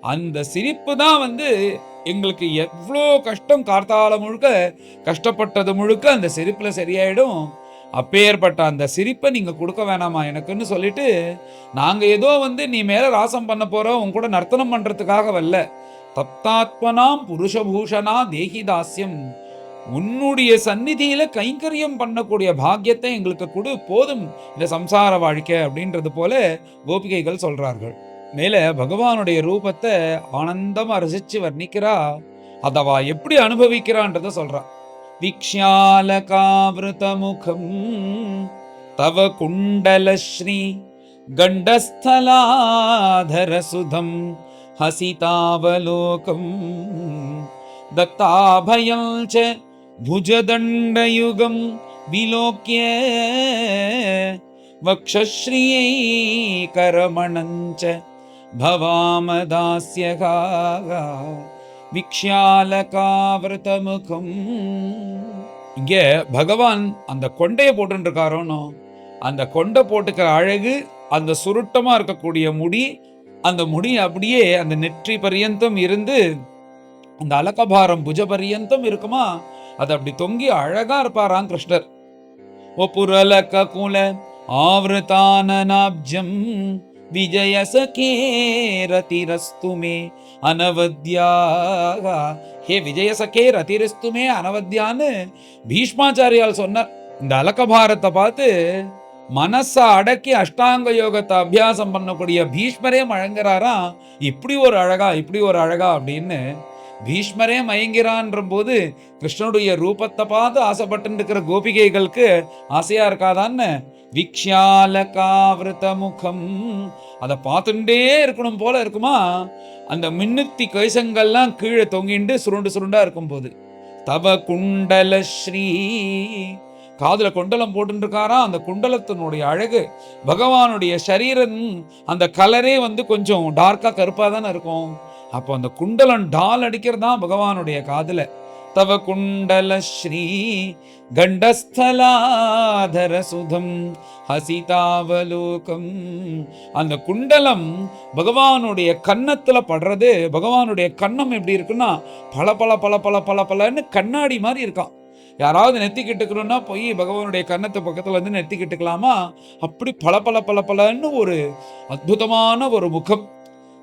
அந்த சிரிப்பு தான் எங்களுக்கு எவ்வளோ கஷ்டம், கார்த்தால முழுக்க கஷ்டப்பட்டது முழுக்க அந்த சிரிப்புல சரியாயிடும். அப்பேற்பட்ட அந்த சிரிப்பை நீங்க கொடுக்க வேணாமா எனக்குன்னு சொல்லிட்டு, நாங்க ஏதோ நீ மேல ராசம் பண்ண போறோம், உன் கூட நர்த்தனம் பண்றதுக்காக வரல. தப்தாத்மனாம் புருஷபூஷணா தேஹி தாஸ்யம், உன்னுடைய சந்நிதியில கைங்கரியம் பண்ணக்கூடிய பாக்கியத்தை எங்களுக்கு கொடு, போதும் இந்த சம்சார வாழ்க்கை அப்படின்றது போல கோபிகைகள் சொல்றார்கள். மேல பகவானுடைய ரூபத்தை ஆனந்தமா ரசிச்சு வர்ணிக்கிறா. அதவா எப்படி அனுபவிக்கிறான்றத சொல்றா. விக்ஷ்யாலகாவிருத முகம் தவ குண்டலஸ்ரீ கண்டஸ்தலாதர சுதம் ஹசிதாவலோகம் தத்தாபயஞ்ச भुजदण्डयुगं विलोक्य वक्षश्रियै करमणञ्च भवामदास्यगा விக்ஷ்யாலகாவிருதமுகம். இங்க பகவான் அந்த கொண்டைய போட்டுருக்காரோனோ, அந்த கொண்டை போட்டுக்கிற அழகு, அந்த சுருட்டமா இருக்கக்கூடிய முடி, அந்த முடி அப்படியே அந்த நெற்றி பரியந்தம் இருந்து அந்த அலகபாரம் புஜ பரியந்தம் இருக்குமா, அது அப்படி தொங்கி அழகா இருப்பாராம் கிருஷ்ணர். ஒப்புரலக குல ஆவ்ருதானநாப்ஜம் விஜய சகே ரதிரஸ்துமே அனவத்யாக. ஹே விஜய சகே ரதிரஸ்துமே அனவத்யான்னு பீஷ்மாச்சாரியால் சொன்னார். இந்த அலகபாரத்தை பார்த்து மனசை அடக்கி அஷ்டாங்க யோகத்தை அபியாசம் பண்ணக்கூடிய பீஷ்மரே மயங்குறாராம். இப்படி ஒரு அழகா, இப்படி ஒரு அழகா அப்படின்னு பீஷ்மரே மயங்கிறான்ற போது கிருஷ்ணனுடைய ரூபத்தை பார்த்து ஆசைப்பட்டு இருக்கிற கோபிகைகளுக்கு ஆசையா இருக்காதான்னு விக்ஷ்யாலகாவிருத முகம், அதை பார்த்துட்டே இருக்கணும் போல இருக்குமா. அந்த மின்னுத்தி கைசங்கள்லாம் கீழே தொங்கிண்டு சுருண்டு சுருண்டா இருக்கும் போது தவ குண்டல ஸ்ரீ, காதுல குண்டலம் போட்டு இருக்காரா. அந்த குண்டலத்தினுடைய அழகு, பகவானுடைய சரீரம் அந்த கலரே கொஞ்சம் டார்க்கா கருப்பா தானே இருக்கும். அப்போ அந்த குண்டலம் டால் அடிக்கிறதா பகவானுடைய காதுல. தவ குண்டல ஸ்ரீ கண்டஸ்தலாதர சுதம் ஹசிதாவலோகம். அந்த குண்டலம் பகவானுடைய கன்னத்துல படுறது. பகவானுடைய கன்னம் எப்படி இருக்குன்னா பல பல பல பல பல பலன்னு கண்ணாடி மாதிரி இருக்கான். யாராவது நெத்திக்கிட்டுக்கணும்னா போய் பகவானுடைய கன்னத்து பக்கத்துல நெத்திக்கிட்டுக்கலாமா, அப்படி பல பல பல பலன்னு ஒரு அற்புதமான ஒரு முகம்.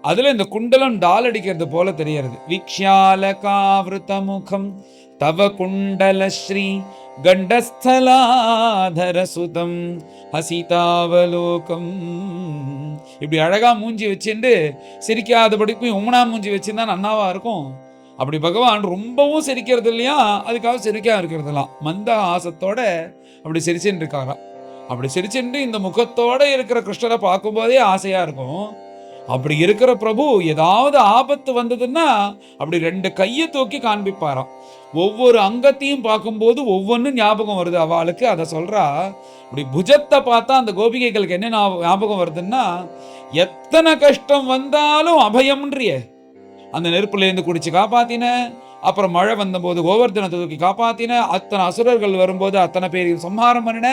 அதுல இந்த குண்டலம் டால் அடிக்கிறது போல தெரியறது. விக்ஷ்யாலகாவிருத முகம் தவ குண்டல ஸ்ரீ கண்டஸ்தலாதர சுதம் ஹசிதாவலோகம். இப்படி அழகா மூஞ்சி வச்சுட்டு சிரிக்காதபடிக்கும் உமனா மூஞ்சி வச்சுருந்தா நன்னாவா இருக்கும். அப்படி பகவான் ரொம்பவும் சிரிக்கிறது இல்லையா, அதுக்காக சிரிக்கா இருக்கிறதுலாம் மந்த ஆசத்தோட அப்படி சிரிச்சுட்டு இருக்காராம். அப்படி சிரிச்சுட்டு இந்த முகத்தோட இருக்கிற கிருஷ்ணரை பார்க்கும்போதே ஆசையா இருக்கும். அப்படி இருக்கிற பிரபு ஏதாவது ஆபத்து வந்ததுன்னா அப்படி 2 கையை தூக்கி காண்பிப்பாராம். ஒவ்வொரு அங்கத்தையும் பார்க்கும்போது ஒவ்வொன்றும் ஞாபகம் வருது அவளுக்கு. அதை சொல்றா. இப்படி புஜத்தை பார்த்தா அந்த கோபிகைகளுக்கு என்ன ஞாபகம் வருதுன்னா, எத்தனை கஷ்டம் வந்தாலும் அபயம்ன்றிய, அந்த நெருப்புல இருந்து குடிச்சு காப்பாத்தின, அப்புறம் மழை வந்தபோது கோவர்தனத்தை தூக்கி காப்பாத்தின, அத்தனை அசுரர்கள் வரும்போது அத்தனை பேரையும் சம்ஹாரம் பண்ணின,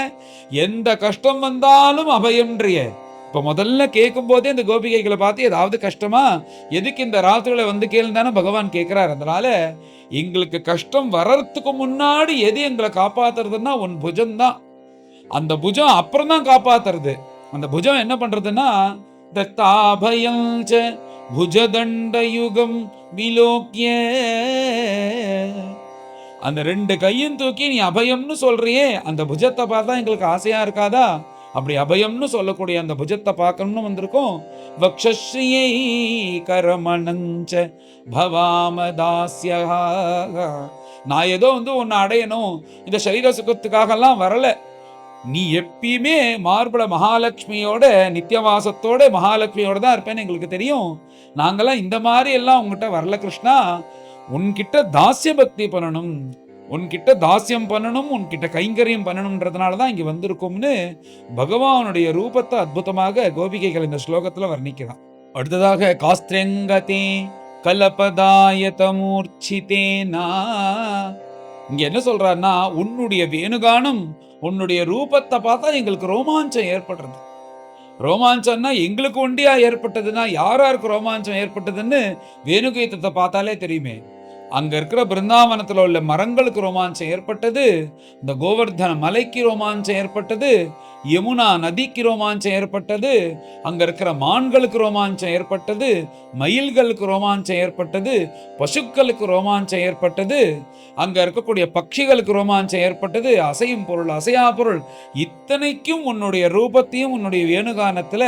எந்த கஷ்டம் வந்தாலும் அபயம்ன்றிய. இப்ப முதல்ல கேட்கும் போதே இந்த கோபிகைகளை பார்த்து ஏதாவது கஷ்டமா, எதுக்கு இந்த ராத்திரில வந்து கேளுந்தானே பகவான் கேட்கிறார். அதனால எங்களுக்கு கஷ்டம் வர்றதுக்கு முன்னாடி எது எங்களை காப்பாத்துறதுன்னா உன் புஜம்தான். அந்த புஜம் அப்புறம் தான் காப்பாத்துறது. அந்த புஜம் என்ன பண்றதுன்னா, தத்தாபயம் ச புஜதண்ட யுகம் விலோக்கிய, அந்த 2 கையும் தூக்கி நீ அபயம்னு சொல்றியே, அந்த புஜத்தை பார்த்தா எங்களுக்கு ஆசையா இருக்காதா? அப்படி அபயம்னு சொல்லக்கூடிய அந்த புஜத்தை பார்க்கணும்னு வந்திருக்கோம். வக்ஷஸ்ரீயை கரமணஞ்ச பவாமதாஸ்யா, நான் ஏதோ உன்னை அடையணும், இந்த சரீர சுகத்துக்காகலாம் வரல. நீ எப்பயுமே மார்பள மகாலட்சுமியோட நித்தியவாசத்தோட மகாலட்சுமியோட தான் இருப்பேன்னு எங்களுக்கு தெரியும். நாங்கெல்லாம் இந்த மாதிரி எல்லாம் உங்ககிட்ட வரல கிருஷ்ணா. உன்கிட்ட தாசிய பக்தி பண்ணணும், உன்கிட்ட தாசியம் பண்ணணும், உன்கிட்ட கைங்கரியம் பண்ணணும்ன்றதுனாலதான் இங்க வந்திருக்கோம்னு பகவானுடைய ரூபத்தை அற்புதமாக கோபிகைகள் இந்த ஸ்லோகத்துல வர்ணிக்கிறான். அடுத்ததாக காஸ்திரங்கதே கலபதாயதமூர்ச்சிதேனா, இங்க என்ன சொல்றாருன்னா, உன்னுடைய வேணுகானம், உன்னுடைய ரூபத்தை பார்த்தா எங்களுக்கு ரோமாஞ்சம் ஏற்படுறது. ரோமாஞ்சம்னா எங்களுக்கு ஒண்டியா ஏற்பட்டதுன்னா யாருக்கு ரோமாஞ்சம் ஏற்பட்டதுன்னு வேணுகீதத்தை பார்த்தாலே தெரியுமே. அங்க இருக்கிற பிருந்தாவனத்துல உள்ள மரங்களுக்கு ரோமாஞ்சம் ஏற்பட்டது, இந்த கோவர்தன மலைக்கு ரோமாஞ்சம் ஏற்பட்டது, யமுனா நதிக்கு ரோமாஞ்சம் ஏற்பட்டது, அங்க இருக்கிற மான்களுக்கு ரோமாஞ்சம் ஏற்பட்டது, மயில்களுக்கு ரோமாஞ்சம் ஏற்பட்டது, பசுக்களுக்கு ரோமாஞ்சம் ஏற்பட்டது, அங்க இருக்கக்கூடிய பட்சிகளுக்கு ரோமாஞ்சம் ஏற்பட்டது, அசையும் பொருள் அசையா பொருள் இத்தனைக்கும் உன்னுடைய ரூபத்தையும் உன்னுடைய வேணுகானத்துல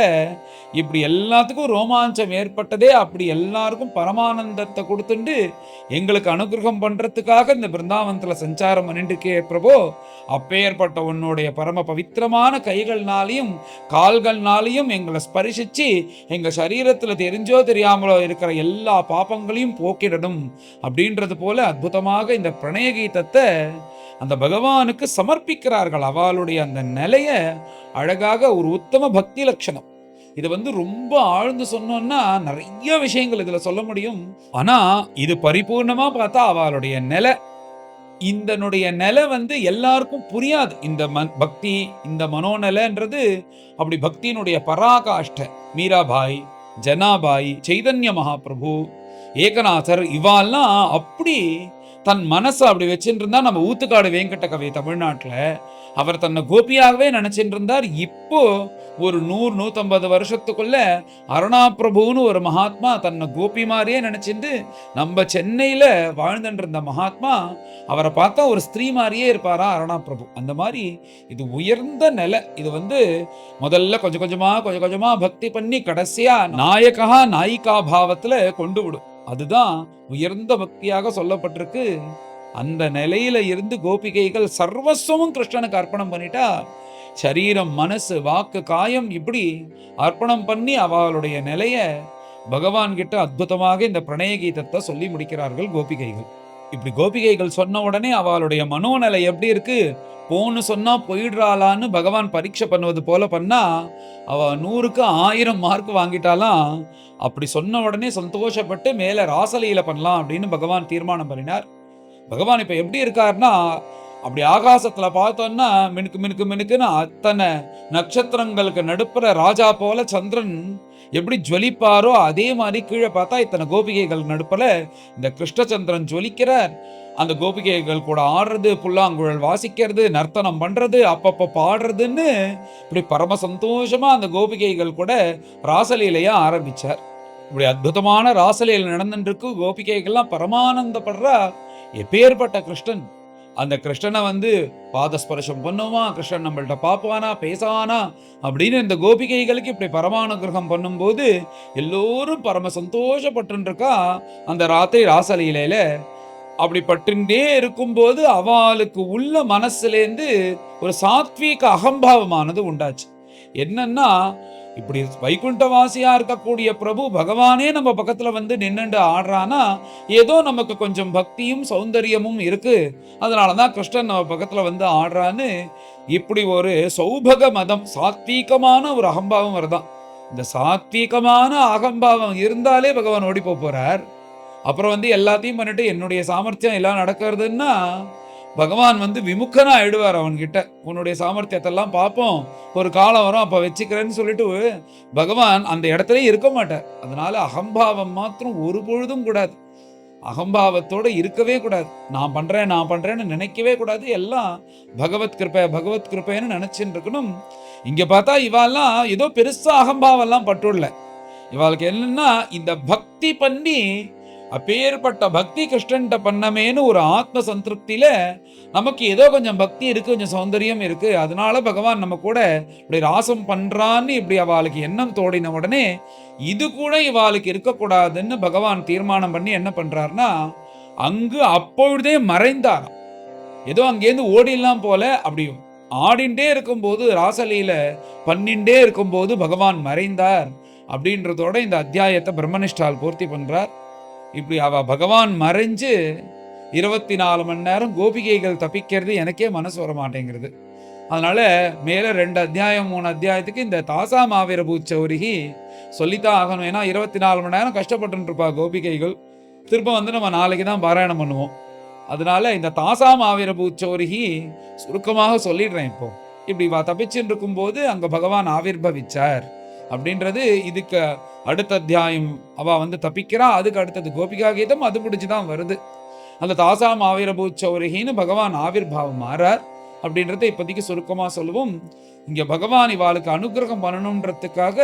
இப்படி எல்லாத்துக்கும் ரோமாஞ்சம் ஏற்பட்டதே. அப்படி எல்லாருக்கும் பரமானந்தத்தை கொடுத்துட்டு எங்களுக்கு அனுகிரகம் பண்றதுக்காக இந்த பிருந்தாவனத்துல சஞ்சாரம் பண்ணிட்டு பிரபு. அப்பேற்பட்ட உன்னுடைய பரம பவித்திரமான கைகள்னாலையும் கால்கள்னாலையும் எங்களை ஸ்பரிசிச்சு எங்க சரீரத்துல தெரிஞ்சோ தெரியாமலோ இருக்கிற எல்லா பாப்பங்களையும் போக்கிடணும் அப்படின்றது போல அற்புதமாக இந்த பிரணய கீதத்தை அந்த பகவானுக்கு சமர்ப்பிக்கிறார்கள். அவளுடைய அந்த நிலைய அழகாக ஒரு உத்தம பக்தி லட்சணம். இது ரொம்ப ஆழ்ந்து சொன்னோம்னா நிறைய விஷயங்கள் இதுல சொல்ல முடியும். ஆனா இது பரிபூர்ணமா பார்த்தா அவளுடைய நிலை, இந்தனுடைய நிலை எல்லாருக்கும் புரியாது. இந்த பக்தி, இந்த மனோநிலைன்றது அப்படி பக்தியினுடைய பராகாஷ்ட. மீராபாய், ஜனாபாய், சைதன்ய மகாபிரபு, ஏகநாதர் இவாள்லாம் அப்படி தன் மனசை அப்படி வச்சுட்டு இருந்தா. நம்ம ஊத்துக்காடு வெங்கட கவி தமிழ்நாட்டில் அவர் தன்னை கோபியாகவே நினைச்சிட்டு இருந்தார். இப்போ ஒரு 100-150 வருஷத்துக்குள்ள அருணா பிரபுன்னு ஒரு மகாத்மா தன்னை கோபி மாதிரியே நினைச்சிட்டு நம்ம சென்னையில வாழ்ந்துட்டு இருந்த மகாத்மா அவரை பார்த்தா ஒரு ஸ்திரீ மாதிரியே இருப்பாரா அருணா பிரபு. அந்த மாதிரி இது உயர்ந்த நிலை. இது முதல்ல கொஞ்சம் கொஞ்சமா பக்தி பண்ணி கடைசியா நாயகா நாயிகா பாவத்துல கொண்டு விடும். அதுதான் உயர்ந்த பக்தியாக சொல்லப்பட்டிருக்கு. அந்த நிலையில இருந்து கோபிகைகள் சர்வஸ்வமும் கிருஷ்ணனுக்கு அர்ப்பணம் பண்ணிட்டா. சரீரம், மனசு, வாக்கு, காயம் இப்படி அர்ப்பணம் பண்ணி அவளுடைய நிலைய பகவான் கிட்ட அற்புதமாக இந்த பிரணய கீதத்தை சொல்லி முடிக்கிறார்கள் கோபிகைகள். இப்படி கோபிகைகள் சொன்ன உடனே அவளுடைய மனோநிலை எப்படி இருக்கு, போன்னு சொன்னா போயிடுறாளான்னு பகவான் பரீட்சை பண்ணுவது போல பண்ணா அவ 100க்கு 1000 மார்க் வாங்கிட்டாலாம். அப்படி சொன்ன உடனே சந்தோஷப்பட்டு மேல ராசலீல பண்ணலாம் அப்படின்னு பகவான் தீர்மானம் பண்ணினார். பகவான் இப்ப எப்படி இருக்காருன்னா, அப்படி ஆகாசத்துல பார்த்தோம்னா மினுக்கு மினுக்கு மினுக்குன்னு அத்தனை நட்சத்திரங்களுக்கு நடுப்புற ராஜா போல சந்திரன் எப்படி ஜொலிப்பாரோ அதே மாதிரி கீழே பார்த்தா இத்தனை கோபிகைகள் நடுப்புல இந்த கிருஷ்ணச்சந்திரன் ஜொலிக்கிறார். அந்த கோபிகைகள் கூட ஆடுறது, புல்லாங்குழல் வாசிக்கிறது, நர்த்தனம் பண்றது, அப்பப்ப பாடுறதுன்னு இப்படி பரம சந்தோஷமா அந்த கோபிகைகள் கூட ராசலீலையா ஆரம்பிச்சார். இப்படி அற்புதமான ராசலீலை நடந்துருக்கு. கோபிகைகள்லாம் பரமானந்தப்படுறா. எப்பேற்பட்ட கிருஷ்ணன், அந்த கிருஷ்ணனை பாதஸ்பர்ஷம் பண்ணுமா, கிருஷ்ணன் நம்மள்ட்ட பாப்பானா பேசானா அப்படின்னு இந்த கோபிகைகளுக்கு இப்படி பரமானுகிரகம் பண்ணும்போது எல்லோரும் பரம சந்தோஷப்பட்டு இருக்கா. அந்த ராத்திரி ராசலீலையில அப்படி பட்டுண்டே இருக்கும்போது அவளுக்கு உள்ள மனசுலேருந்து ஒரு சாத்வீக அகம்பாவமானது உண்டாச்சு. என்னன்னா இப்படி வைகுண்டவாசியா இருக்கக்கூடிய பிரபு பகவானே நம்ம பக்கத்துல வந்து நின்னுண்டு ஆடுறானா ஏதோ நமக்கு கொஞ்சம் பக்தியும் சௌந்தரியமும் இருக்கு, அதனாலதான் கிருஷ்ணன் நம்ம பக்கத்துல வந்து ஆடுறான்னு இப்படி ஒரு சௌபக மதம் சாத்வீகமான ஒரு அகம்பாவம் வருதான். இந்த சாத்வீகமான அகம்பாவம் இருந்தாலே பகவான் ஓடி போறார். அப்புறம் வந்து எல்லாத்தையும் பண்ணிட்டு என்னுடைய சாமர்த்தியம் எல்லாம் நடக்கிறதுன்னா பகவான் வந்து விமுக்கனா ஆயிடுவார் அவன்கிட்ட. உன்னுடைய சாமர்த்தியத்தெல்லாம் பார்ப்போம், ஒரு காலம் வரும் அப்ப வச்சுக்கிறேன்னு சொல்லிட்டு பகவான் அந்த இடத்துல இருக்க மாட்டார். அதனால அகம்பாவம் மாத்திரம் ஒரு பொழுதும் கூடாது. அகம்பாவத்தோட இருக்கவே கூடாது. நான் பண்றேன்னு நினைக்கவே கூடாது. எல்லாம் பகவத் கிருப்பைன்னு நினைச்சுட்டு இருக்கணும். இங்க பார்த்தா இவாள்லாம் ஏதோ பெருசா அகம்பாவம் எல்லாம் பட்டுள்ள. இவாளுக்கு என்னன்னா இந்த பக்தி பண்ணி அப்பேற்பட்ட பக்தி கிருஷ்ணன்ட்ட பண்ணமேன்னு ஒரு ஆத்ம சந்திருப்தியில நமக்கு ஏதோ கொஞ்சம் பக்தி இருக்கு, கொஞ்சம் சௌந்தரியம் இருக்கு, அதனால பகவான் நம்ம கூட இப்படி ராசம் பண்றான்னு இப்படி அவளுக்கு எண்ணம் தோடின உடனே இது கூட இவாளுக்கு இருக்கக்கூடாதுன்னு பகவான் தீர்மானம் பண்ணி என்ன பண்றாருன்னா அங்கு அப்பொழுதே மறைந்தார். ஏதோ அங்கேருந்து ஓடிலாம் போல, அப்படி ஆடிண்டே இருக்கும்போது ராசலீல பண்ணிண்டே இருக்கும்போது பகவான் மறைந்தார் அப்படின்றதோட இந்த அத்தியாயத்தை பிரம்மனிஷ்டால் பூர்த்தி பண்றார். இப்படி பகவான் மறைஞ்சு 24 மணி நேரம் கோபிகைகள் தப்பிக்கிறது எனக்கே மனசு வர மாட்டேங்கிறது. அதனால மேல 2 அத்தியாயம் 3 அத்தியாயத்துக்கு இந்த தாசா மாவீர பூச்சௌரிகி சொல்லித்தான் ஆகணும். ஏன்னா 24 மணி நேரம் கஷ்டப்பட்டு இருப்பா கோபிகைகள். திரும்ப வந்து நம்ம நாளைக்கு தான் பாராயணம் பண்ணுவோம். அதனால இந்த தாசா மாவீர பூச்சௌரிகி சுருக்கமாக சொல்லிடுறேன். இப்போ இப்படி தப்பிச்சுட்டு இருக்கும்போது அங்க பகவான் ஆவிர்பவிச்சார் அப்படின்றது இதுக்கு அடுத்த அத்தியாயம். அவ வந்து தப்பிக்கிறா, அதுக்கு அடுத்தது கோபிகா கீதம், அது முடிச்சுதான் வருது. அந்த தாசா ஆவிரபூச்சௌரிகின்னு பகவான் ஆவிர்பாவம் மாறார் அப்படின்றத இப்போதைக்கு சுருக்கமா சொல்லுவோம். இங்க பகவான் இவாளுக்கு அனுகிரகம் பண்ணணும்ன்றதுக்காக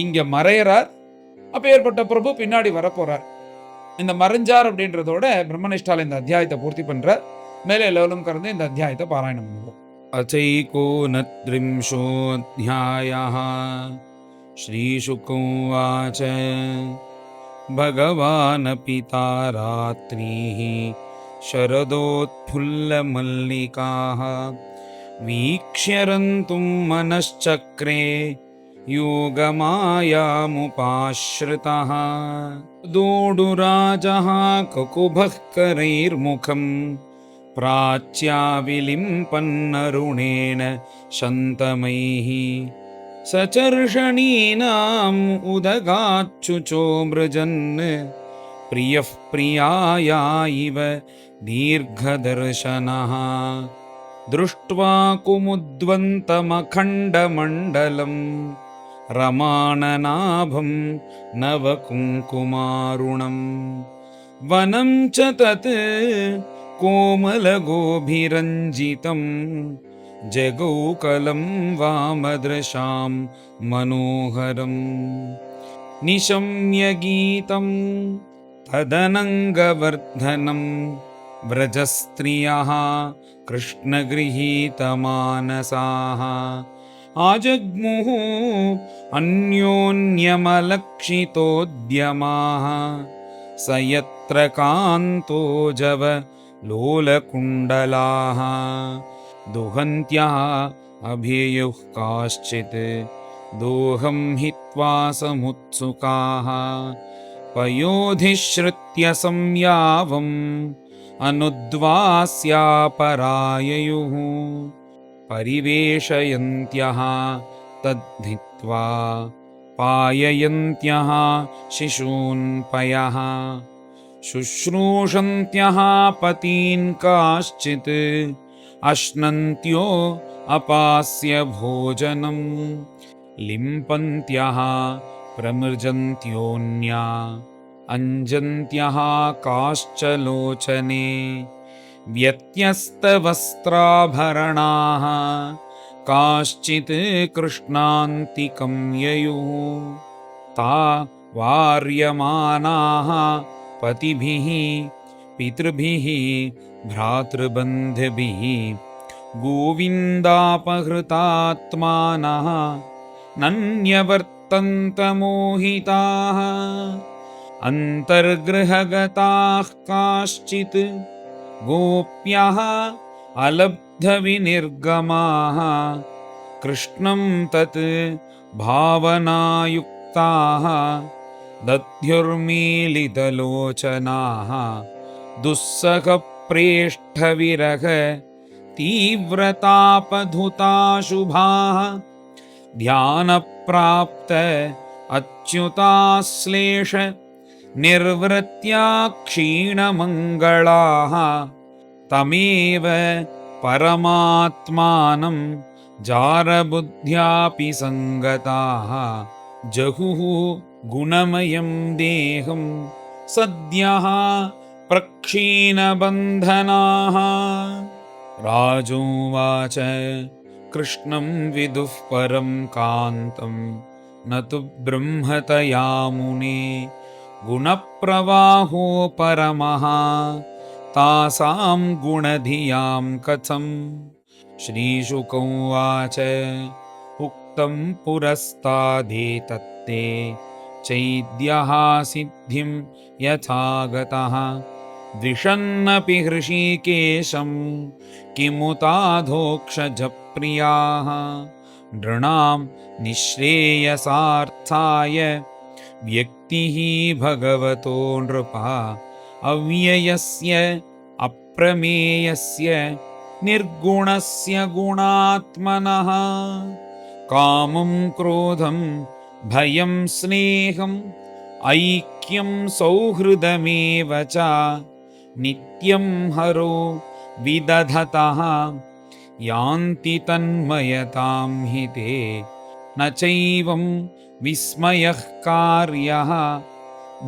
இங்க மறையறார். அப்பேற்பட்ட பிரபு பின்னாடி வரப்போறார். இந்த மறைஞ்சார் அப்படின்றதோட பிரம்மனிஷ்டால இந்த அத்தியாயத்தை பூர்த்தி பண்றார். மேலே எல்லோரும் கறந்து இந்த அத்தியாயத்தை பாராயணம் பண்ணுவோம். அச்சைகோனத்ரிம்சோऽध्यायः श्रीशुकोवाच भगवानपि तारात्रिः शरदोत्फुल्लमल्लिकाः वीक्ष्य रन्तुं मनश्चक्रे योगमायामुपाश्रितः दोडुराजः ककुभः करैर्मुखम् प्राच्याविलिम्पन्नरुणेन शन्तमैः सचर्षणीनाम् उदगाच्छुचो मृजन् प्रियः प्रियाया इव दीर्घदर्शनः दृष्ट्वा कुमुद्वन्तमखण्डमण्डलं रमाणनाभं नवकुङ्कुमारुणं वनं च तत् कोमलगोभिरञ्जितं जगौकलं वामदृशां मनोहरं निशम्य गीतं तदनङ्गवर्धनं व्रजस्त्रियः कृष्णगृहीतमानसाः आजग्मुः अन्योन्यमलक्षितोद्यमाः स यत्र कान्तो जव लोलकुण्डलाः दुहन्त्यः अभियुः काश्चित् दोहं हित्वा समुत्सुकाः पयोधिश्रुत्य संयावम् अनुद्वास्यापराययुः परिवेशयन्त्यः तद्धित्वा पाययन्त्यः शिशून् पयः शुश्रूषन्त्यः पतीन् काश्चित् अश्नन्त्यो अपास्य भोजनं लिम्पन्त्यः प्रमृजन्त्योऽन्या अञ्जन्त्यः काश्च लोचने व्यत्यस्तवस्त्राभरणाः काश्चित् कृष्णान्तिकं ययुः ता वार्यमानाः पतिभिः पितृभिः भ्रातृबन्धुभिः गोविन्दापहृतात्मानः नन्यवर्तन्त मोहिताः अन्तर्गृहगताः काश्चित् गोप्यः अलब्धविनिर्गमाः कृष्णं तत् भावनायुक्ताः दध्युर्मीलितलोचनाः दुःसहप्रेष्ठविरह तीव्रतापधुताशुभाः ध्यानप्राप्त अच्युताश्लेष निर्वृत्या क्षीणमङ्गलाः तमेव परमात्मानं जारबुद्ध्यापि सङ्गताः जहुः गुणमयं देहं सद्यः प्रक्षीणबन्धनाः। राजोवाच कृष्णं विदुः परं कान्तं न तु ब्रह्मतया मुने गुणप्रवाहो परमः तासां गुणधियां कथम्। श्रीशुक उवाच उक्तं पुरस्तादेतत्ते चैद्यः सिद्धिं यथागतः द्विषन्नपि हृषीकेशं किमुताधोक्षजप्रियाः नृणां निःश्रेयसार्थाय व्यक्तिः भगवतो नृपः अव्ययस्य अप्रमेयस्य निर्गुणस्य गुणात्मनः कामं क्रोधं भयं स्नेहम् ऐक्यं सौहृदमेव च नित्यं हरो विदधतः यान्ति तन्मयतां हि ते न चैवं विस्मयः कार्यः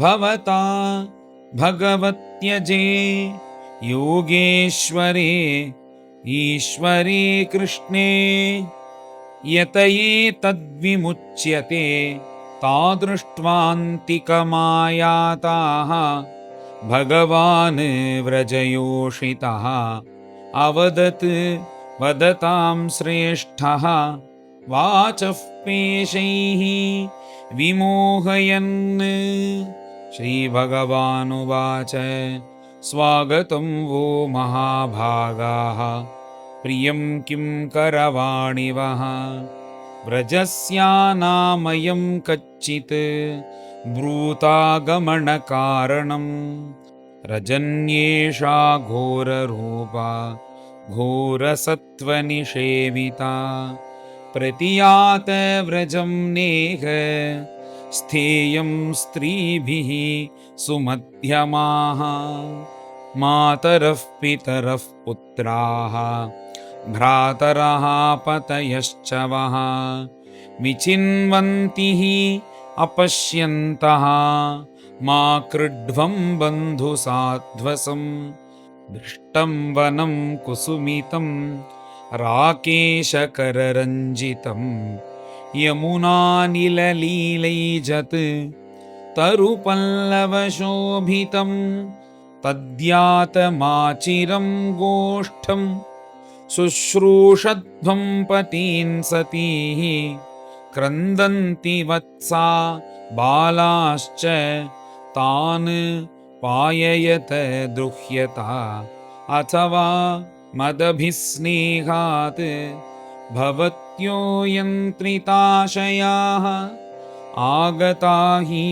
भवता भगवत्यजे योगेश्वरे ईश्वरे कृष्णे यत एतद्विमुच्यते तादृष्ट्वान्तिकमायाताः भगवान् व्रजयोषितः अवदत् वदतां श्रेष्ठः वाचः पेशैः विमोहयन्। श्रीभगवानुवाच स्वागतं वो महाभागाः प्रियं किं करवाणिवः व्रजस्यानामयं कच्चित् ब्रूतागमनकारणं रजन्येषा घोररूपा घोरसत्त्वनिषेविता प्रतियात व्रजं नेह स्थेयं स्त्रीभिः सुमध्यमाः मातरः पितरः पुत्राः भ्रातरः पतयश्च वः विचिन्वन्ति हि अपश्यन्तः मा कृड्वं बन्धुसाध्वसं दृष्टं वनं कुसुमितं राकेशकररञ्जितं यमुनानिललीलैजत् तरुपल्लवशोभितं तद्यातमाचिरं गोष्ठं शुश्रूषध्वं पतीन् सतीः क्रन्दन्ति वत्सा बालाश्च तान् पाययत दुह्यता अथवा मदभिस्नेहात् भवत्यो यन्त्रिताशयाः आगता हि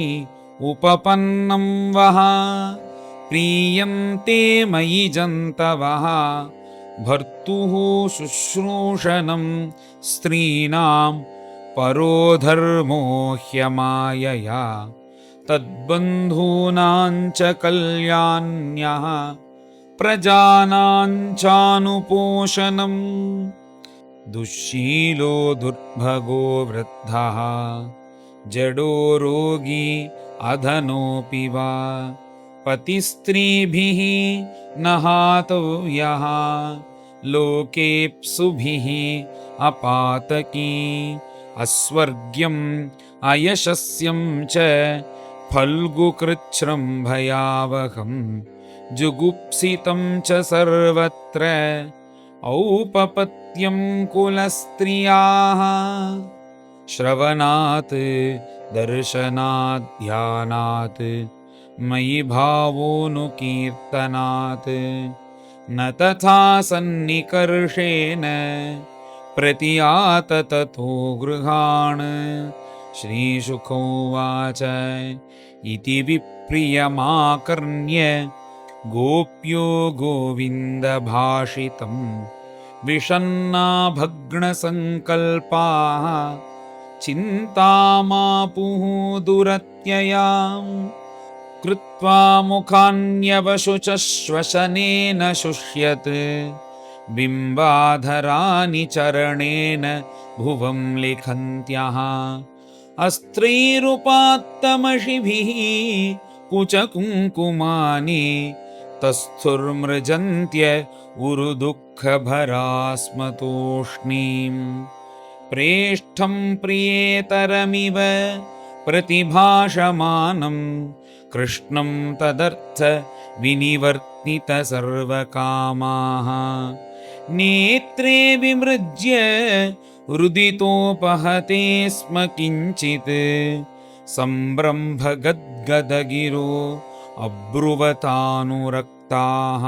उपपन्नं वः प्रीयन्ते मयि जन्तवः भर्तुः शुश्रूषणं स्त्रीणां परो धर्मो ह्यमायया तद्बन्धूनां च कल्याण्यः प्रजानां चानुपोषणम् दुःशीलो दुर्भगो वृद्धः जडो रोगी अधनोऽपि वा पतिस्त्रीभिः न हातव्यः लोकेप्सुभिः अपातकी अस्वर्ग्यम् अयशस्यं च फल्गुकृच्छ्रं भयावहं जुगुप्सितं च सर्वत्र औपपत्यं कुलस्त्रियाः श्रवणात् दर्शनात् ध्यानात् मयि भावोऽनुकीर्तनात् न तथा सन्निकर्षेण प्रतीयात ततो गृहान्। श्रीशुक उवाच इति विप्रियमाकर्ण्य गोप्यो गोविन्दभाषितं विषण्णा भग्नसङ्कल्पाः चिन्तामापुः दुरत्ययां। कृत्वा मुखान्यवशुचः श्वसनेन शुष्यत् बिम्बाधराणि चरणेन भुवं लिखन्त्यः। अस्त्रैरुपात्तमषिभिः कुचकुङ्कुमानि तस्थुर्मृजन्त्य उरुदुःखभरास्मतूष्णीम्। प्रेष्ठं प्रियेतरमिव प्रतिभाषमानं कृष्णं तदर्थ विनिवर्तित सर्वकामाः। नेत्रे विमृज्य रुदितोपहते स्म किञ्चित् सम्भ्रम्भगद्गदगिरो अब्रुवतानुरक्ताः।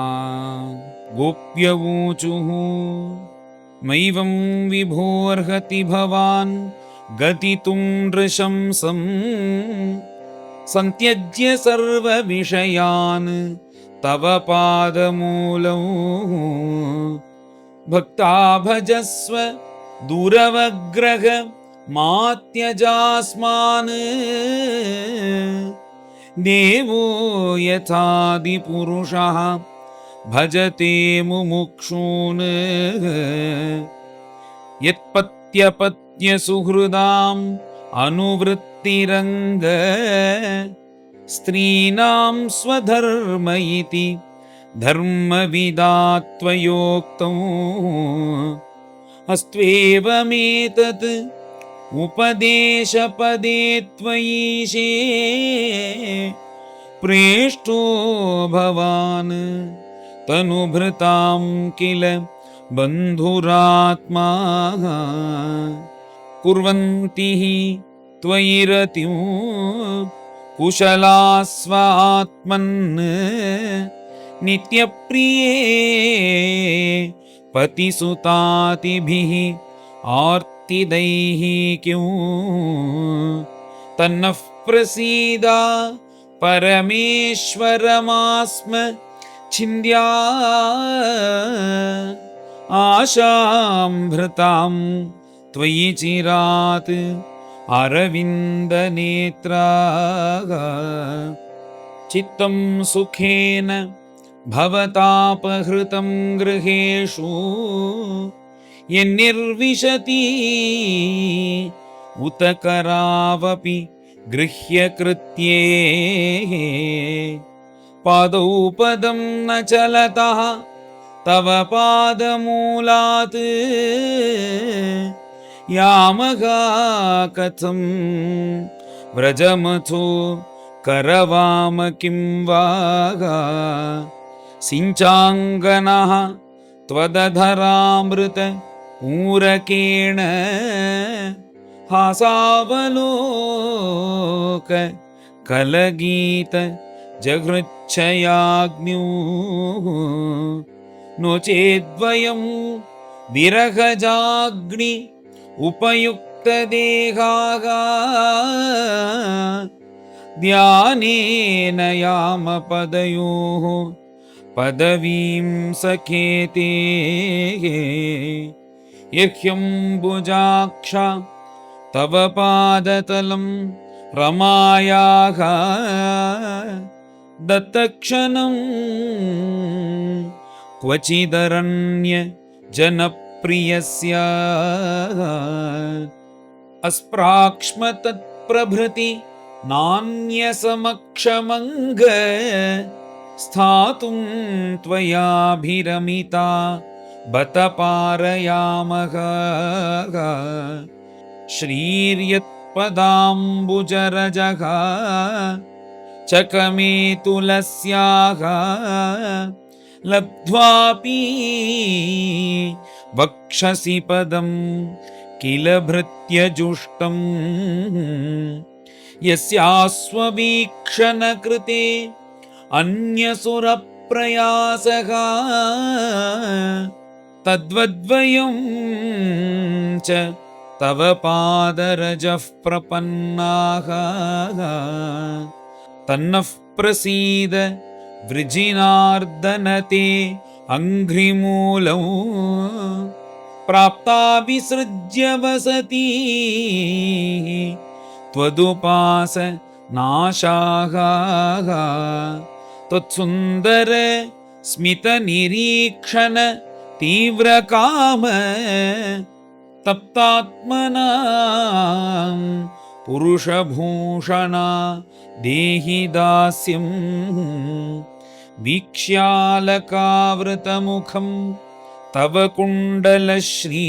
गोप्यवूचुः मैवं विभोर्हति भवान् गतितुं नृशंसं संत्यज्य सर्वविषयान् तव पादमूलौ। भक्ता भजस्व दूरवग्रह मात्यजास्मान्। देवो यथादिपुरुषः भजते मुमुक्षून्। यत्पत्यपत्यसुहृदाम् अनुवृत्तिरङ्ग स्त्रीणां स्वधर्म इति धर्मविदात्वयोक्तौ। अस्त्वेवमेतत् उपदेशपदे त्वयीशे प्रेष्ठो भवान् तनुभृतां किल बन्धुरात्मा। कुर्वन्ति हि त्वयि रतिं कुशलास्वात्मन् नित्यप्रिये पतिसुतातिभिः आर्तिदैहिक्यों। तन्नः प्रसीदा परमेश्वरमास्म छिन्द्या आशां त्वयि चिरात् अरविन्दनेत्राः। चित्तं सुखेन भवतापहृतं गृहेषु यन्निर्विशति उत करावपि गृह्यकृत्ये। पादौ पदं न चलतः तव पादमूलात् यामः कथं व्रजमथो करवाम किं वा। सिञ्चाङ्गनः त्वदधरामृत पूरकेण हासावलोक कलगीत जगृच्छयाग्न्यो। नो चेद्वयं विरहजाग्नि उपयुक्तदेहाः ध्यानेन यामपदयोः पदवीं सखेते। यह्यम्बुजाक्ष तव पादतलं रमायाः दत्तक्षणं क्वचिदरण्य जनप्रियस्य। अस्प्राक्ष्म तत्प्रभृति नान्यसमक्षमङ्ग स्थातुं त्वयाभिरमिता बत पारयामः। श्रीर्यत्पदाम्बुजरजः चकमेतुलस्याः लब्ध्वापि वक्षसि पदं किल भृत्यजुष्टं। यस्यास्ववीक्षणकृते अन्यसुरप्रयासः तद्वद्वयं च तव पादरजः प्रपन्नाः तन्नः प्रसीद वृजिनार्दन ते अङ्घ्रिमूलौ प्राप्ता विसृज्य वसति त्वदुपास नाशाः त्वत्सुन्दर स्मित निरीक्षण तीव्र काम तप्तात्मना पुरुषभूषणा देहि दास्यं वीक्ष्यालकावृतमुखं तव कुण्डलश्री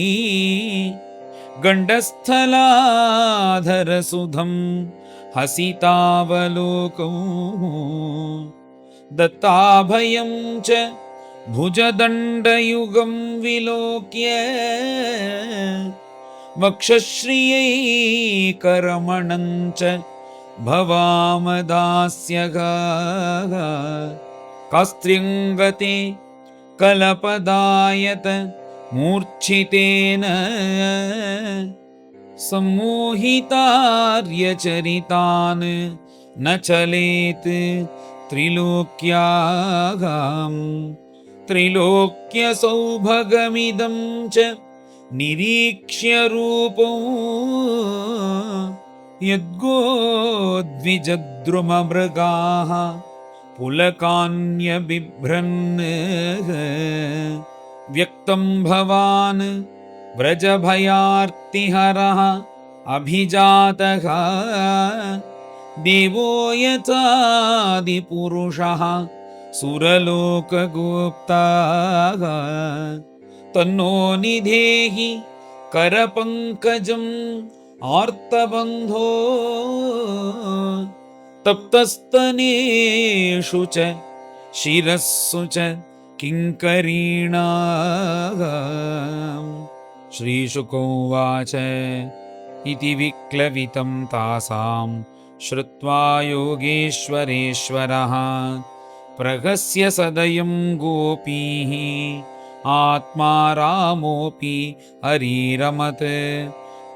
गण्डस्थलाधरसुधं हसितावलोकौ दत्ताभयं च भुजदण्डयुगं विलोक्य वक्षश्रियैकरमणं च भवामदास्यः कास्त्र्यङ्गते कलपदायत मूर्छितेन सम्मोहितार्यचरितान् न चलेत् त्रिलोक्यागां त्रैलोक्यसौभगमिदं च निरीक्ष्य रूपौ यद्गोद्विजद्रुममृगाः पुलकान्यबिभ्रन् व्यक्तं भवान् व्रजभयार्तिहरः अभिजातः देवो यथादिपुरुषः सुरलोकगुप्तः तन्नो निधेहि करपङ्कजम् आर्तबन्धो तप्तस्तनेषु च शिरस्सु च किङ्करीणाः। श्रीशुक उवाच इति विक्लवितं तासां श्रुत्वा योगेश्वरेश्वरः प्रहस्य सदयं गोपीः आत्मा रामोऽपि हरिरमत्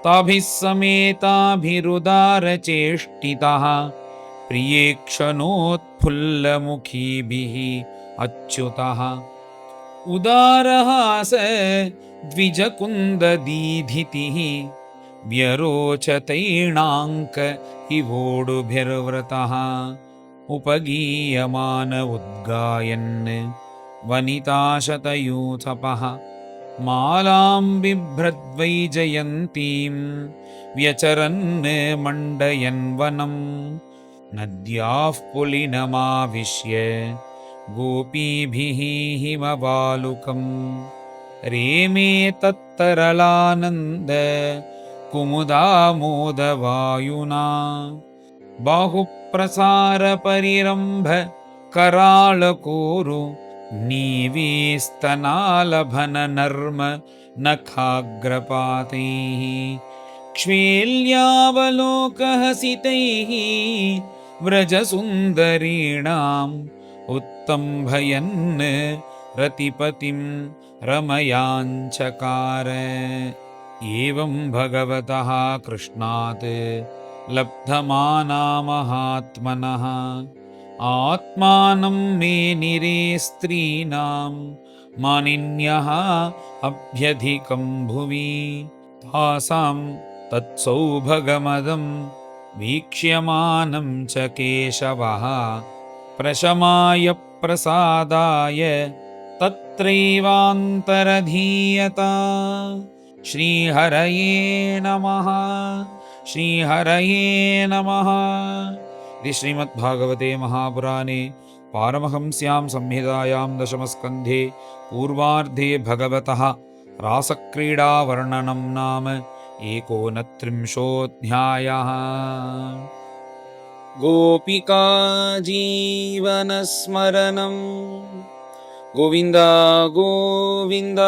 ताभिः समेताभिरुदारचेष्टितः प्रियेक्षणोत्फुल्लमुखीभिः अच्युतः उदारहास द्विजकुन्ददीधितिः व्यरोचतैणाङ्क इवोडुभिर्वृतः उपगीयमान उद्गायन् वनिताशतयूथपः मालां बिभ्रद्वैजयन्तीं व्यचरन् मण्डयन् वनं नद्याः पुलिनमाविश्य गोपीभिः हिमवालुकं रेमे तत्तरलानन्द कुमुदामोदवायुना बाहुप्रसारपरिरम्भ कराळकोरु नीवेस्तनालभननर्म नखाग्रपातैः क्ष्वेल्यावलोकहसितैः व्रजसुन्दरीणाम् उत्तम्भयन् रतिपतिं रमयाञ्चकार एवं भगवतः कृष्णात् लब्धमाना महात्मनः आत्मानं मे निरे स्त्रीणां मानिन्यः अभ्यधिकं भुवि तासां तत्सौभगमदं वीक्ष्यमानं च केशवः प्रशमाय प्रसादाय तत्रैवान्तरधीयता। श्रीहरये नमः। श्रीहरये नमः। इति श्रीमद्भागवते महापुराणे पारमहंस्यां संहितायां दशमस्कन्धे पूर्वार्धे भगवतः रासक्रीडावर्णनं नाम 39. गोपिका जीवनस्मरणं गोविन्द गोविन्द।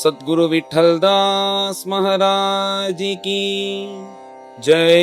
सद्गुरु विठ्ठलदास महाराज की जय।